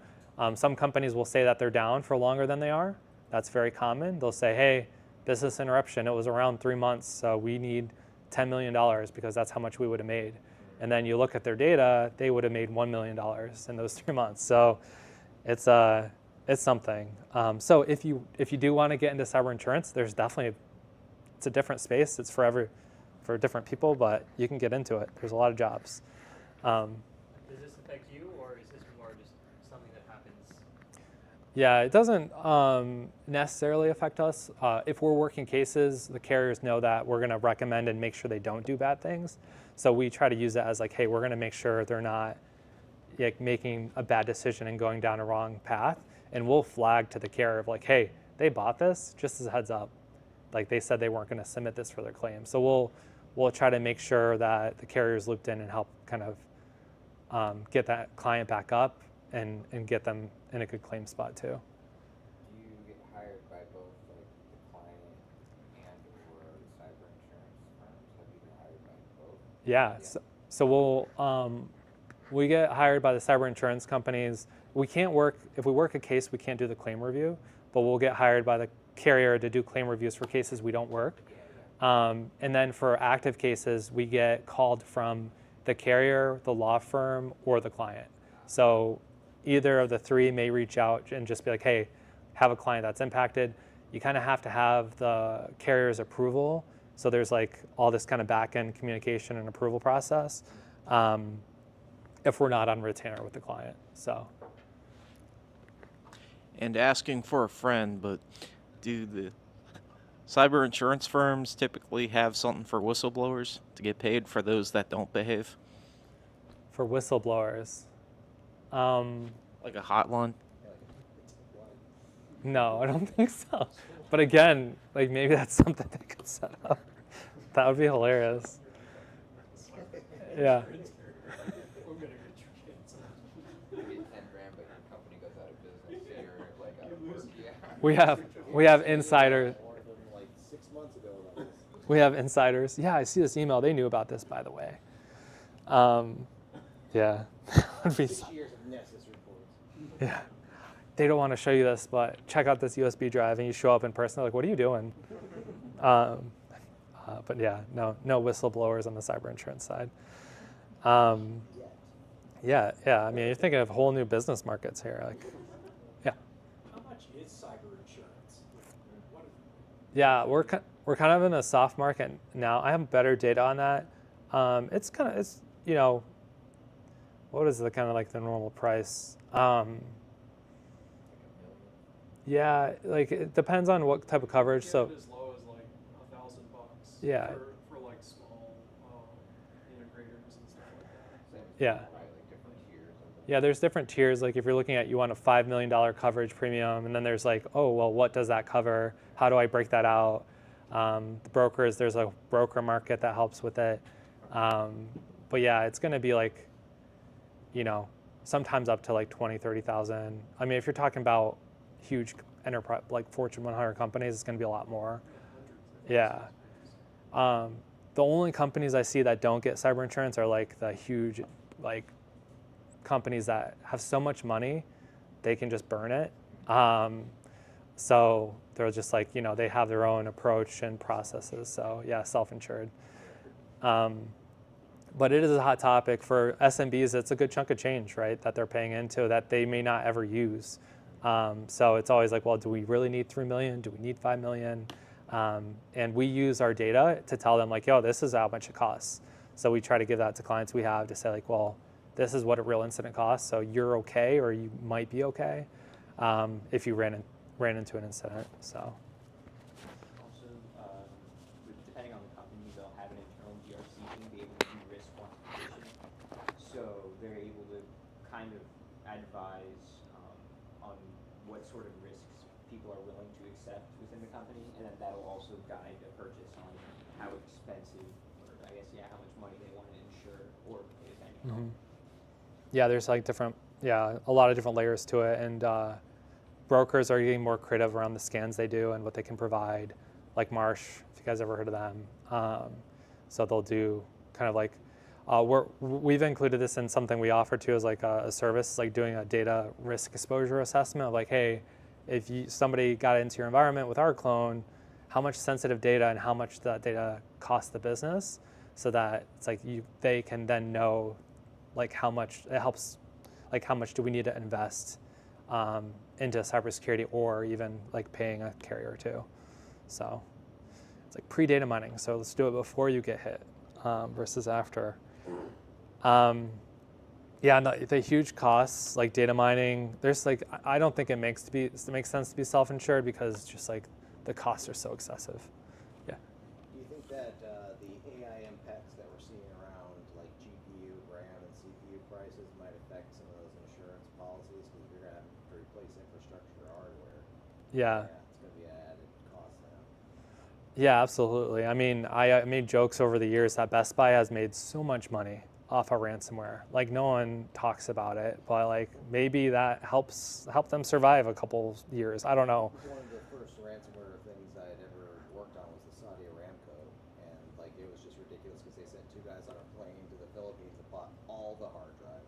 Speaker 4: some companies will say that they're down for longer than they are. That's very common. They'll say, hey, business interruption, it was around 3 months, so we need $10 million because that's how much we would have made. And then you look at their data, they would have made $1 million in those 3 months. So it's something. So if you do want to get into cyber insurance, there's definitely, it's a different space. It's for different people, but you can get into it. There's a lot of jobs.
Speaker 6: Does this affect you, or is this more just something that happens?
Speaker 4: Yeah, it doesn't necessarily affect us. If we're working cases, the carriers know that we're going to recommend and make sure they don't do bad things. So we try to use it as like, hey, we're going to make sure they're not like making a bad decision and going down a wrong path. And we'll flag to the carrier of like, hey, they bought this, just as a heads up. Like they said they weren't going to submit this for their claim. So we'll try to make sure that the carrier's looped in and help kind of get that client back up and get them in a good claim spot too.
Speaker 7: Do you get hired by both like the client and or cyber insurance firms? Have you been hired by both?
Speaker 4: Yeah. So we get hired by the cyber insurance companies. We can't work, if we work a case, we can't do the claim review, but we'll get hired by the carrier to do claim reviews for cases we don't work. And then for active cases, we get called from the carrier, the law firm, or the client. So either of the three may reach out and just be like, hey, have a client that's impacted. You kind of have to have the carrier's approval. So there's like all this kind of back-end communication and approval process if we're not on retainer with the client. So.
Speaker 8: And asking for a friend, but do the cyber insurance firms typically have something for whistleblowers to get paid for those that don't behave?
Speaker 4: For whistleblowers.
Speaker 8: Like a hotline?
Speaker 4: No, I don't think so. But again, like maybe that's something they could set up. That would be hilarious. Yeah. We have insiders. We have insiders. Yeah, I see this email. They knew about this, by the way. Yeah. Yeah. They don't want to show you this, but check out this USB drive, and you show up in person. They're like, what are you doing? But yeah, no whistleblowers on the cyber insurance side. Yeah. I mean, you're thinking of whole new business markets here. Like, yeah.
Speaker 5: How much is cyber insurance?
Speaker 4: Yeah, we're kind of in a soft market now. I have better data on that. It's what is the kind of like the normal price? Yeah, like it depends on what type of coverage. So
Speaker 5: as low as like $1,000.
Speaker 4: Yeah.
Speaker 5: For like small integrators and stuff like that.
Speaker 4: Yeah. Yeah, there's different tiers. Like if you're looking at, you want a $5 million coverage premium, and then there's like, oh, well, what does that cover? How do I break that out? The brokers, there's a broker market that helps with it. But yeah, it's going to be like, sometimes up to like 20, 30,000. I mean, if you're talking about huge enterprise, like Fortune 100 companies, it's going to be a lot more. Yeah. The only companies I see that don't get cyber insurance are like the huge, like companies that have so much money, they can just burn it. So they're just like, they have their own approach and processes. So yeah, self-insured. But it is a hot topic for SMBs. It's a good chunk of change, right, that they're paying into that they may not ever use. So it's always like, well, do we really need 3 million? Do we need 5 million? And we use our data to tell them like, yo, this is how much it costs. So we try to give that to clients we have to say like, well, this is what a real incident costs. So you're okay, or you might be okay if you ran into an incident. So.
Speaker 11: Depending on the company, they'll have an internal GRC team be able to do risk quantification. So they're able to kind of advise on what sort of risks people are willing to accept within the company, and then that'll also guide a purchase on how expensive, or I guess, how much money they want to insure, or if any.
Speaker 4: Mm-hmm. Yeah, there's like a lot of different layers to it, and brokers are getting more creative around the scans they do and what they can provide, like Marsh, if you guys ever heard of them. So they'll do kind of like, we've included this in something we offer too as like a service, like doing a data risk exposure assessment of like, hey, if somebody got into your environment with our clone, how much sensitive data and how much that data costs the business, so that it's like they can then know like how much it helps, like how much do we need to invest into cybersecurity, or even like paying a carrier too. So it's like pre-data mining. So let's do it before you get hit versus after. Yeah, no, the huge costs like data mining. There's like I don't think it makes sense to be self-insured because just like the costs are so excessive. Yeah.
Speaker 7: Do you think that the AI impacts that we're seeing around like GPU, RAM, and CPU prices might affect some of those insurance policies because you're going to have to replace infrastructure or hardware?
Speaker 4: Yeah.
Speaker 7: It's going to be an added cost now.
Speaker 4: Yeah, absolutely. I mean, I made jokes over the years that Best Buy has made so much money off of ransomware. Like no one talks about it, but like maybe that help them survive a couple years. I don't know.
Speaker 7: One of the first ransomware things I had ever worked on was the Saudi Aramco, and like it was just ridiculous because they sent 2 guys on a plane to the Philippines and bought all the hard drives,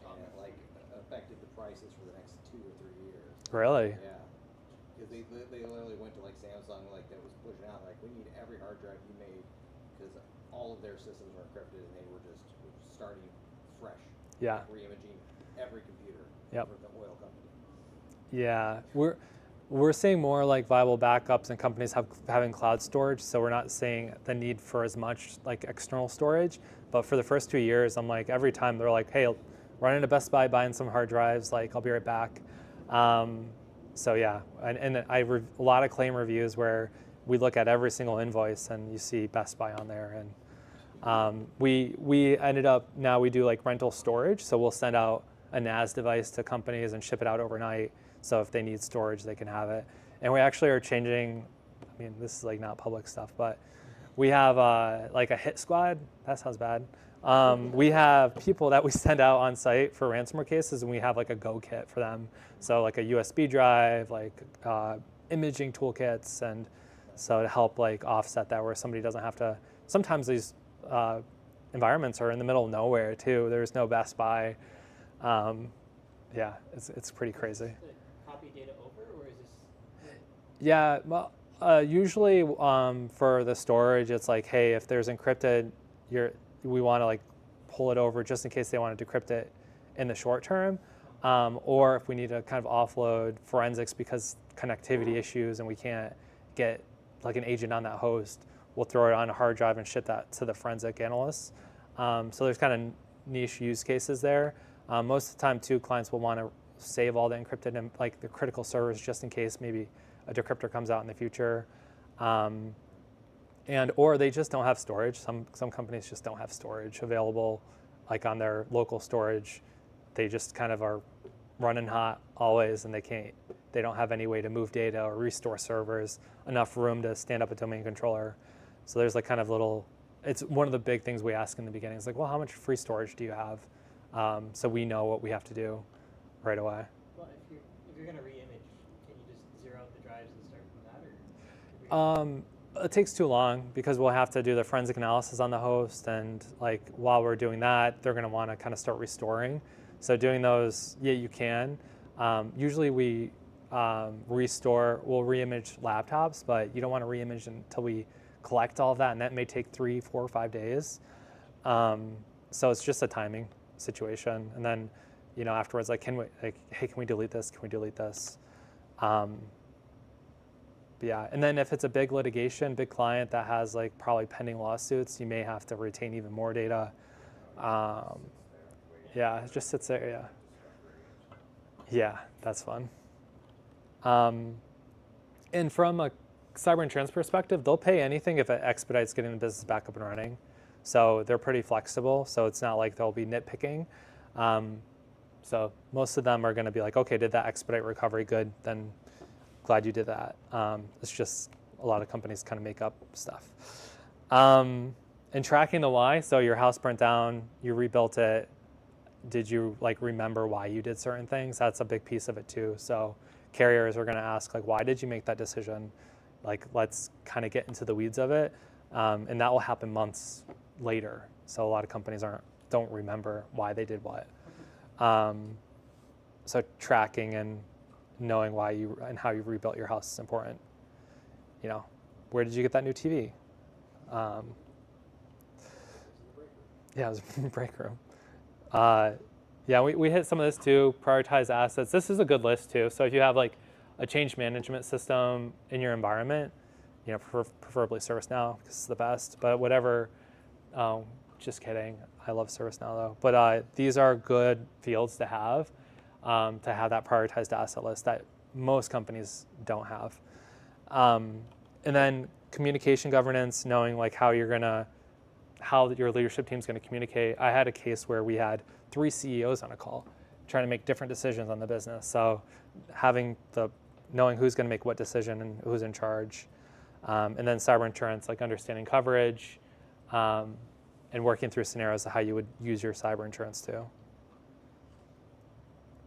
Speaker 7: and it like affected the prices for the next 2 or 3 years.
Speaker 4: Really?
Speaker 7: Yeah, because they literally went to like Samsung, like that was pushing out like we need every hard drive you made because all of their systems were encrypted and they were just starting fresh.
Speaker 4: Yeah.
Speaker 7: Re-imaging every computer.
Speaker 4: Yep.
Speaker 7: For the oil company.
Speaker 4: Yeah, we're seeing more like viable backups and companies having cloud storage. So we're not seeing the need for as much like external storage. But for the first 2 years, I'm like every time they're like, hey, run into Best Buy, buying some hard drives. Like I'll be right back. So yeah, and a lot of claim reviews where we look at every single invoice and you see Best Buy on there. And we ended up, now we do like rental storage. So we'll send out a NAS device to companies and ship it out overnight. So if they need storage, they can have it. And we actually are changing, I mean, this is like not public stuff, but we have like a hit squad. That sounds bad. We have people that we send out on site for ransomware cases, and we have like a go kit for them. So like a USB drive, like imaging toolkits, and so to help like offset that where somebody doesn't have to, sometimes these environments are in the middle of nowhere too. There's no Best Buy. Yeah, it's pretty crazy.
Speaker 6: Copy data over, or is this?
Speaker 4: Yeah, well, usually for the storage, it's like, hey, if there's encrypted, we want to like pull it over just in case they want to decrypt it in the short term, or if we need to kind of offload forensics because connectivity issues and we can't get like an agent on that host, we'll throw it on a hard drive and ship that to the forensic analysts. So there's kind of niche use cases there. Most of the time, too, clients will want to save all the encrypted and like the critical servers just in case maybe a decryptor comes out in the future, or they just don't have storage. Some companies just don't have storage available, like on their local storage. They just kind of are running hot always, and they don't have any way to move data or restore servers, enough room to stand up a domain controller. So there's like kind of it's one of the big things we ask in the beginning. It's like, well, how much free storage do you have? So we know what we have to do right away.
Speaker 6: Well, if you're going to re-image, can you just zero out the drives and start from that, or?
Speaker 4: It takes too long because we'll have to do the forensic analysis on the host, and like while we're doing that, they're going to want to kind of start restoring. So doing those, yeah, you can. Usually we we'll re-image laptops, but you don't want to re-image until we collect all of that, and that may take 3, 4, or 5 days. So it's just a timing situation, and then afterwards, like, hey, can we delete this? Can we delete this? Yeah, and then if it's a big litigation, big client that has like probably pending lawsuits, you may have to retain even more data. Yeah, it just sits there. Yeah. Yeah, that's fun. And from a cyber insurance perspective, they'll pay anything if it expedites getting the business back up and running. So they're pretty flexible. So it's not like they'll be nitpicking. So most of them are going to be like, okay, did that expedite recovery? Good. Then glad you did that. It's just a lot of companies kind of make up stuff. And tracking the why. So your house burnt down, you rebuilt it. Did you like remember why you did certain things? That's a big piece of it too. So carriers are going to ask like, why did you make that decision? Like, let's kind of get into the weeds of it. And that will happen months later. So a lot of companies don't remember why they did what. So tracking and knowing why and how you rebuilt your house is important. Where did you get that new TV? Yeah, it was in the break room. Yeah, we hit some of this too. Prioritize assets. This is a good list too. So if you have like a change management system in your environment, preferably ServiceNow because it's the best. But whatever Just kidding. I love ServiceNow though. But these are good fields to have that prioritized asset list that most companies don't have. And then communication governance, knowing like how your leadership team's gonna communicate. I had a case where we had 3 CEOs on a call trying to make different decisions on the business. So knowing who's gonna make what decision and who's in charge. And then cyber insurance, like understanding coverage, and working through scenarios of how you would use your cyber insurance too.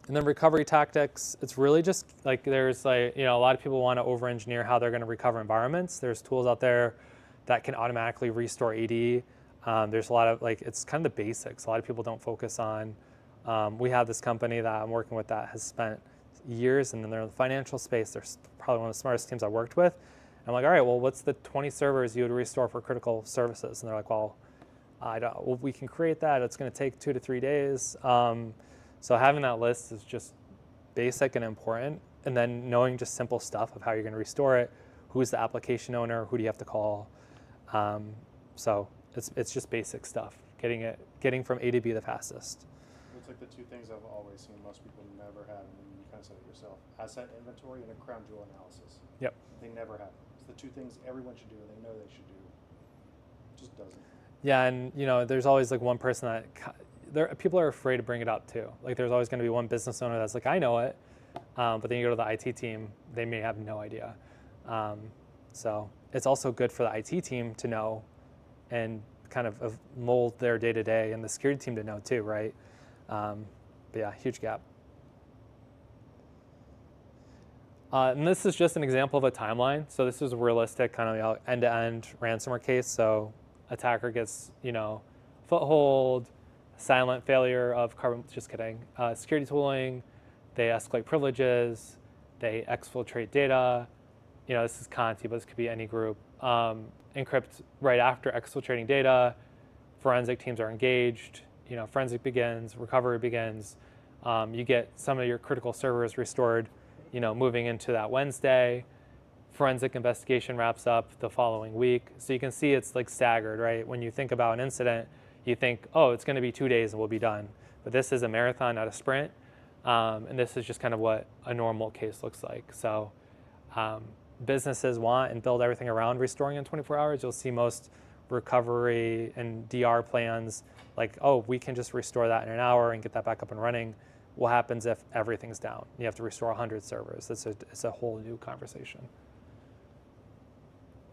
Speaker 4: And then recovery tactics, it's really just like there's like, a lot of people want to over-engineer how they're going to recover environments. There's tools out there that can automatically restore AD. There's a lot of it's kind of the basics. A lot of people don't focus on. We have this company that I'm working with that has spent years, and then they're in the financial space. They're probably one of the smartest teams I worked with. I'm like, all right, well, what's the 20 servers you would restore for critical services? And they're like, well, we can create that. It's going to take 2 to 3 days. So having that list is just basic and important. And then knowing just simple stuff of how you're going to restore it, who's the application owner, who do you have to call. So it's just basic stuff, getting from A to B the fastest.
Speaker 5: It's like the 2 things I've always seen most people never have, and you kind of said it yourself: asset inventory and a crown jewel analysis.
Speaker 4: Yep.
Speaker 5: They never have. It's the 2 things everyone should do, and they know they should do. It just doesn't.
Speaker 4: Yeah, and there's always like one person that people are afraid to bring it up too. Like there's always going to be one business owner that's like, I know it, but then you go to the IT team, they may have no idea. So it's also good for the IT team to know and kind of mold their day-to-day, and the security team to know too, right? But yeah, huge gap. And this is just an example of a timeline. So this is a realistic kind of end-to-end ransomware case. So attacker gets, foothold, silent failure of security tooling, they escalate privileges, they exfiltrate data. This is Conti, but this could be any group. Encrypt right after exfiltrating data. Forensic teams are engaged. Forensic begins, recovery begins. You get some of your critical servers restored, moving into that Wednesday. Forensic investigation wraps up the following week. So you can see it's like staggered, right? When you think about an incident, you think, oh, it's going to be 2 days and we'll be done. But this is a marathon, not a sprint. And this is just kind of what a normal case looks like. So businesses want and build everything around restoring in 24 hours. You'll see most recovery and DR plans like, oh, we can just restore that in an hour and get that back up and running. What happens if everything's down? You have to restore 100 servers. It's a whole new conversation.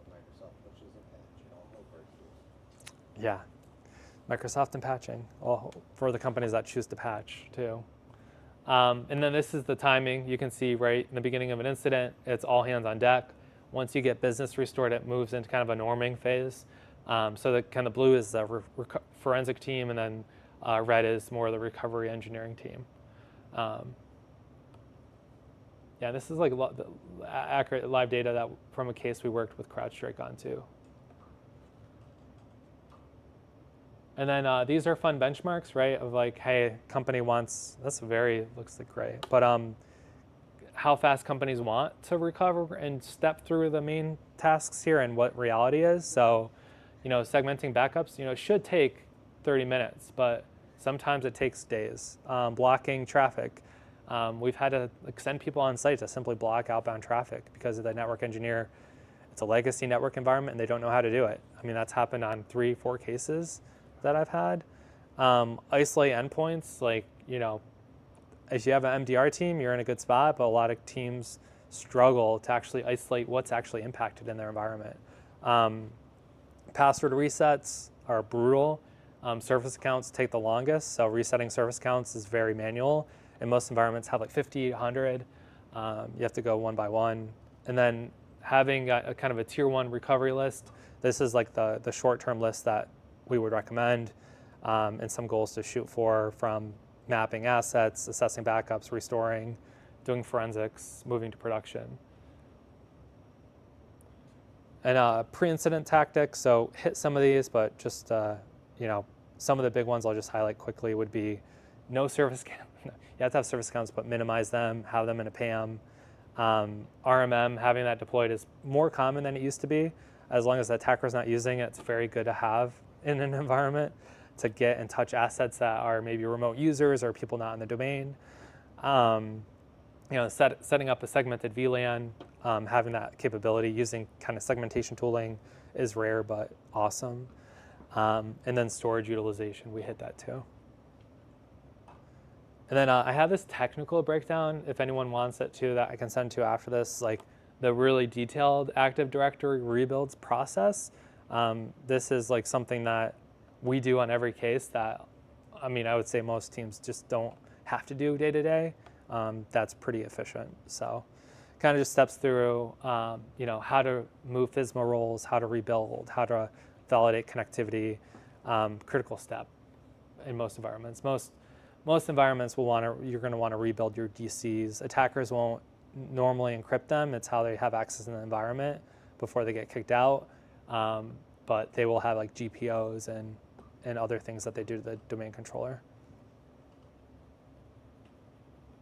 Speaker 7: Microsoft pushes a patch and all breakthroughs.
Speaker 4: Yeah, Microsoft and patching, for the companies that choose to patch too. And then this is the timing. You can see right in the beginning of an incident, it's all hands on deck. Once you get business restored, it moves into kind of a norming phase. So the kind of blue is the forensic team, and then red is more the recovery engineering team. Yeah, this is like accurate live data that from a case we worked with CrowdStrike on too. And then these are fun benchmarks, right? Of like, hey, company wants, looks like gray, but how fast companies want to recover and step through the main tasks here and what reality is. So, segmenting backups, it should take 30 minutes, but sometimes it takes days. Blocking traffic. We've had to send people on site to simply block outbound traffic because of the network engineer. It's a legacy network environment and they don't know how to do it. I mean, that's happened on 3-4 cases that I've had. Isolate endpoints, as you have an MDR team, you're in a good spot, but a lot of teams struggle to actually isolate what's actually impacted in their environment. Password resets are brutal. Service accounts take the longest, so resetting service accounts is very manual, and most environments have like 50, 100. You have to go one by one. And then having a kind of a tier 1 recovery list, this is like the short-term list that we would recommend, and some goals to shoot for, from mapping assets, assessing backups, restoring, doing forensics, moving to production. And pre-incident tactics, so hit some of these, but just some of the big ones I'll just highlight quickly would be no service account. You have to have service accounts, but minimize them, have them in a PAM. RMM, having that deployed is more common than it used to be. As long as the attacker's not using it, it's very good to have in an environment to get and touch assets that are maybe remote users or people not in the domain. Setting up a segmented VLAN, having that capability using kind of segmentation tooling is rare but awesome. And then storage utilization, we hit that too. And then I have this technical breakdown, if anyone wants it too, that I can send to after this, like the really detailed Active Directory rebuilds process. This is like something that we do on every case that, I would say most teams just don't have to do day to day. That's pretty efficient. So kind of just steps through, how to move FSMA roles, how to rebuild, how to validate connectivity, critical step in most environments. Most environments you're going to want to rebuild your DCs. Attackers won't normally encrypt them. It's how they have access in the environment before they get kicked out. But they will have like GPOs and other things that they do to the domain controller.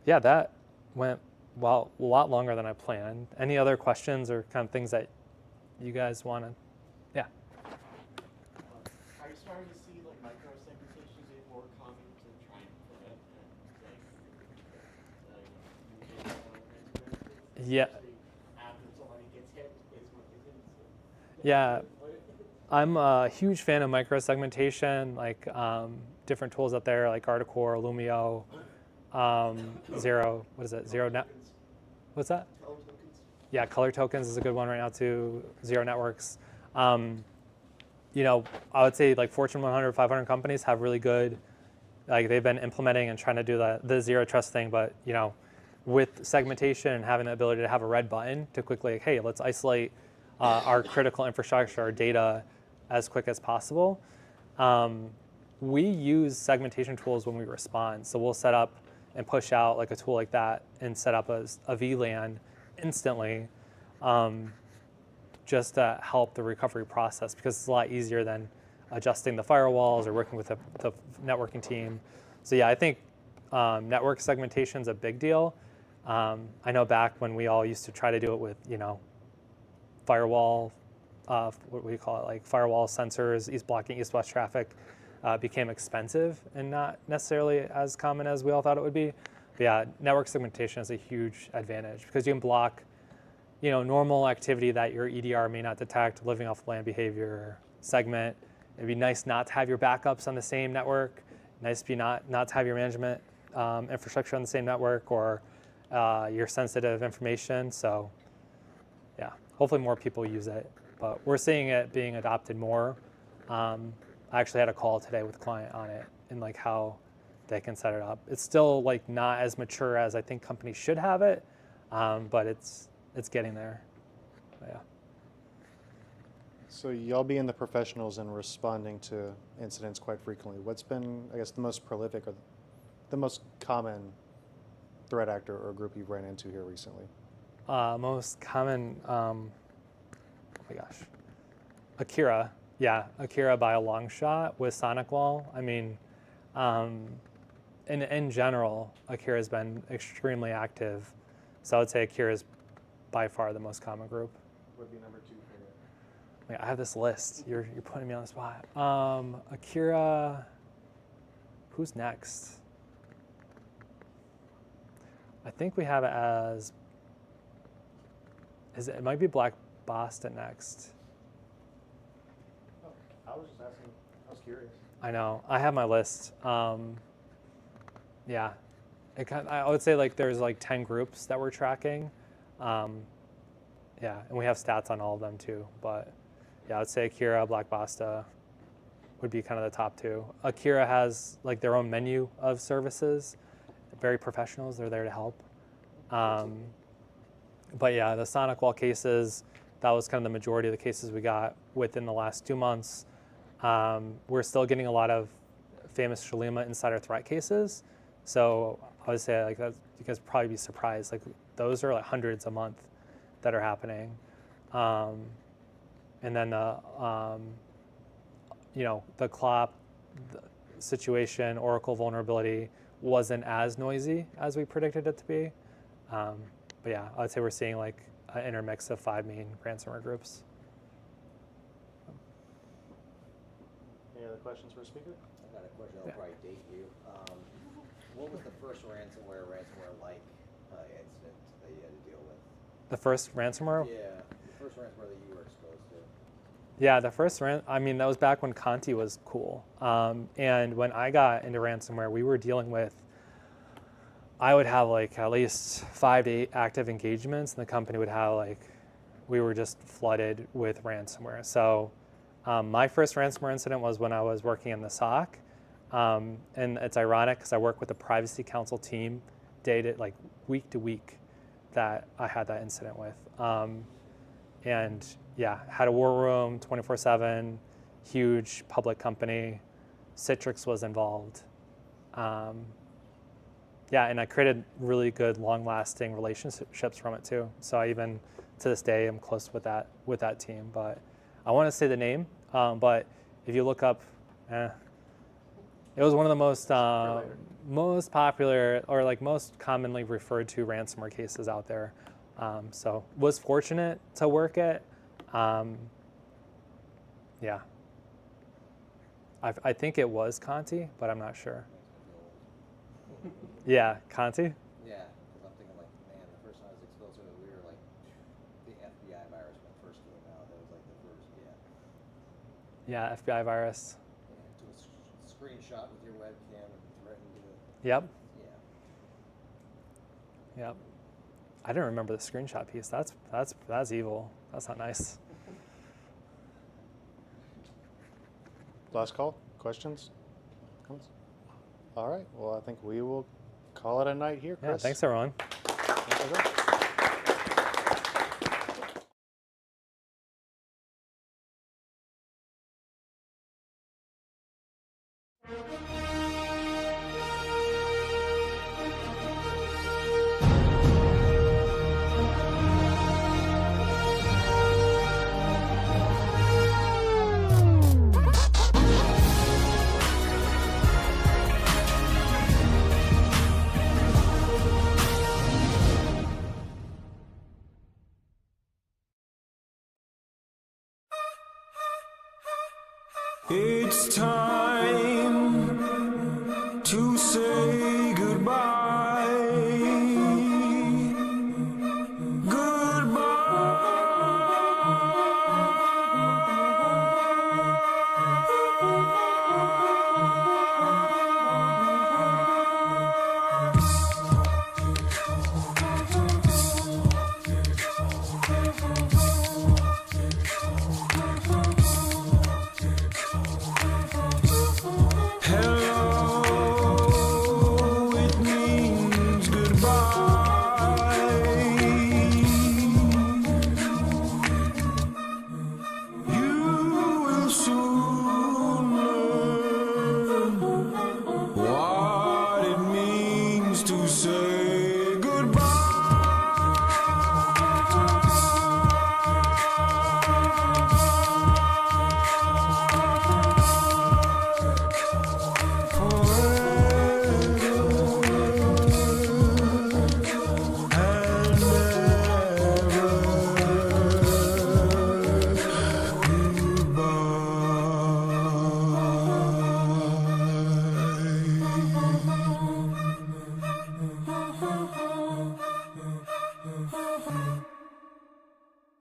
Speaker 4: Yeah, that went a lot longer than I planned. Any other questions or kind of things that you guys want to? Yeah.
Speaker 10: Are you starting to see like micro-segmentation get more common to try and prevent
Speaker 4: Yeah.
Speaker 10: after somebody gets hit, is what it is?
Speaker 4: Yeah. I'm a huge fan of micro-segmentation, like different tools out there like Articore, Lumio, Zero Net. What's that?
Speaker 10: Color tokens.
Speaker 4: Yeah, color tokens is a good one right now too. Zero Networks. I would say like Fortune 100, 500 companies have really good, like they've been implementing and trying to do the zero trust thing, but with segmentation and having the ability to have a red button to quickly, like, hey, let's isolate our critical infrastructure, our data as quick as possible. We use segmentation tools when we respond. So we'll set up and push out like a tool like that and set up a VLAN instantly just to help the recovery process, because it's a lot easier than adjusting the firewalls or working with the networking team. So yeah, I think network segmentation is a big deal. I know back when we all used to try to do it with, firewall, what do you call it, like firewall sensors, blocking east-west traffic, became expensive and not necessarily as common as we all thought it would be. But yeah, network segmentation is a huge advantage because you can block, normal activity that your EDR may not detect, living off LAN behavior, segment. It'd be nice not to have your backups on the same network. Nice to be not to have your management infrastructure on the same network or your sensitive information. So yeah, hopefully more people use it, but we're seeing it being adopted more. I actually had a call today with a client on it and like how they can set it up. It's still like not as mature as I think companies should have it, but it's getting there. But yeah.
Speaker 3: So y'all being the professionals and responding to incidents quite frequently, what's been, I guess, the most prolific or the most common threat actor or group you've ran into here recently?
Speaker 4: Most common, oh my gosh, Akira. Yeah, Akira by a long shot with SonicWall. In general, Akira has been extremely active. So I would say Akira is by far the most common group.
Speaker 5: Would be number 2 for
Speaker 4: I have this list. You're putting me on the spot. Akira, who's next? I think we have it as, it might be Black Boston next.
Speaker 5: I was just asking, I was curious.
Speaker 4: I know, I have my list. Yeah, I would say like there's like 10 groups that we're tracking. Yeah, and we have stats on all of them too, but yeah, I would say Akira, Black Basta would be kind of the top 2. Akira has like their own menu of services, very professionals, they're there to help. But yeah, the SonicWall cases, that was kind of the majority of the cases we got within the last 2 months. We're still getting a lot of famous Shalima insider threat cases. So I would say like that, you guys probably be surprised. Like those are like hundreds a month that are happening. And then the CLOP situation, Oracle vulnerability wasn't as noisy as we predicted it to be. But yeah, I would say we're seeing like an intermix of 5 main ransomware groups.
Speaker 3: questions for a speaker?
Speaker 7: I got a question that'll probably date you. What was the first ransomware-like incident that you had to deal with?
Speaker 4: The first ransomware?
Speaker 7: Yeah, the first ransomware that you were exposed to.
Speaker 4: Yeah, the first I mean, that was back when Conti was cool. And when I got into ransomware, we were dealing with, I would have like at least 5 to 8 active engagements, and the company would have like, we were just flooded with ransomware. So my first ransomware incident was when I was working in the SOC. And it's ironic because I work with the privacy council team like week to week that I had that incident with. And yeah, had a war room 24/7, huge public company. Citrix was involved. Yeah, and I created really good, long-lasting relationships from it too. So I even to this day am close with that team. But I want to say the name, but if you look up, it was one of the most popular or like most commonly referred to ransomware cases out there. So was fortunate to work it. Yeah. I think it was Conti, but I'm not sure. Yeah, Conti?
Speaker 7: Yeah, because I'm thinking like, man, the first time I was exposed to it, we were like, the FBI virus when it first came out. That was like the first,
Speaker 4: Yeah, FBI virus.
Speaker 7: Yeah, to a screenshot with your webcam and threatened to.
Speaker 4: Yep.
Speaker 7: Yeah.
Speaker 4: Yep. I didn't remember the screenshot piece. That's evil. That's not nice.
Speaker 3: Last call. Questions? Comments? All right. Well, I think we will call it a night here, Chris.
Speaker 4: Yeah, thanks everyone.
Speaker 3: Thanks, everyone.
Speaker 12: It's time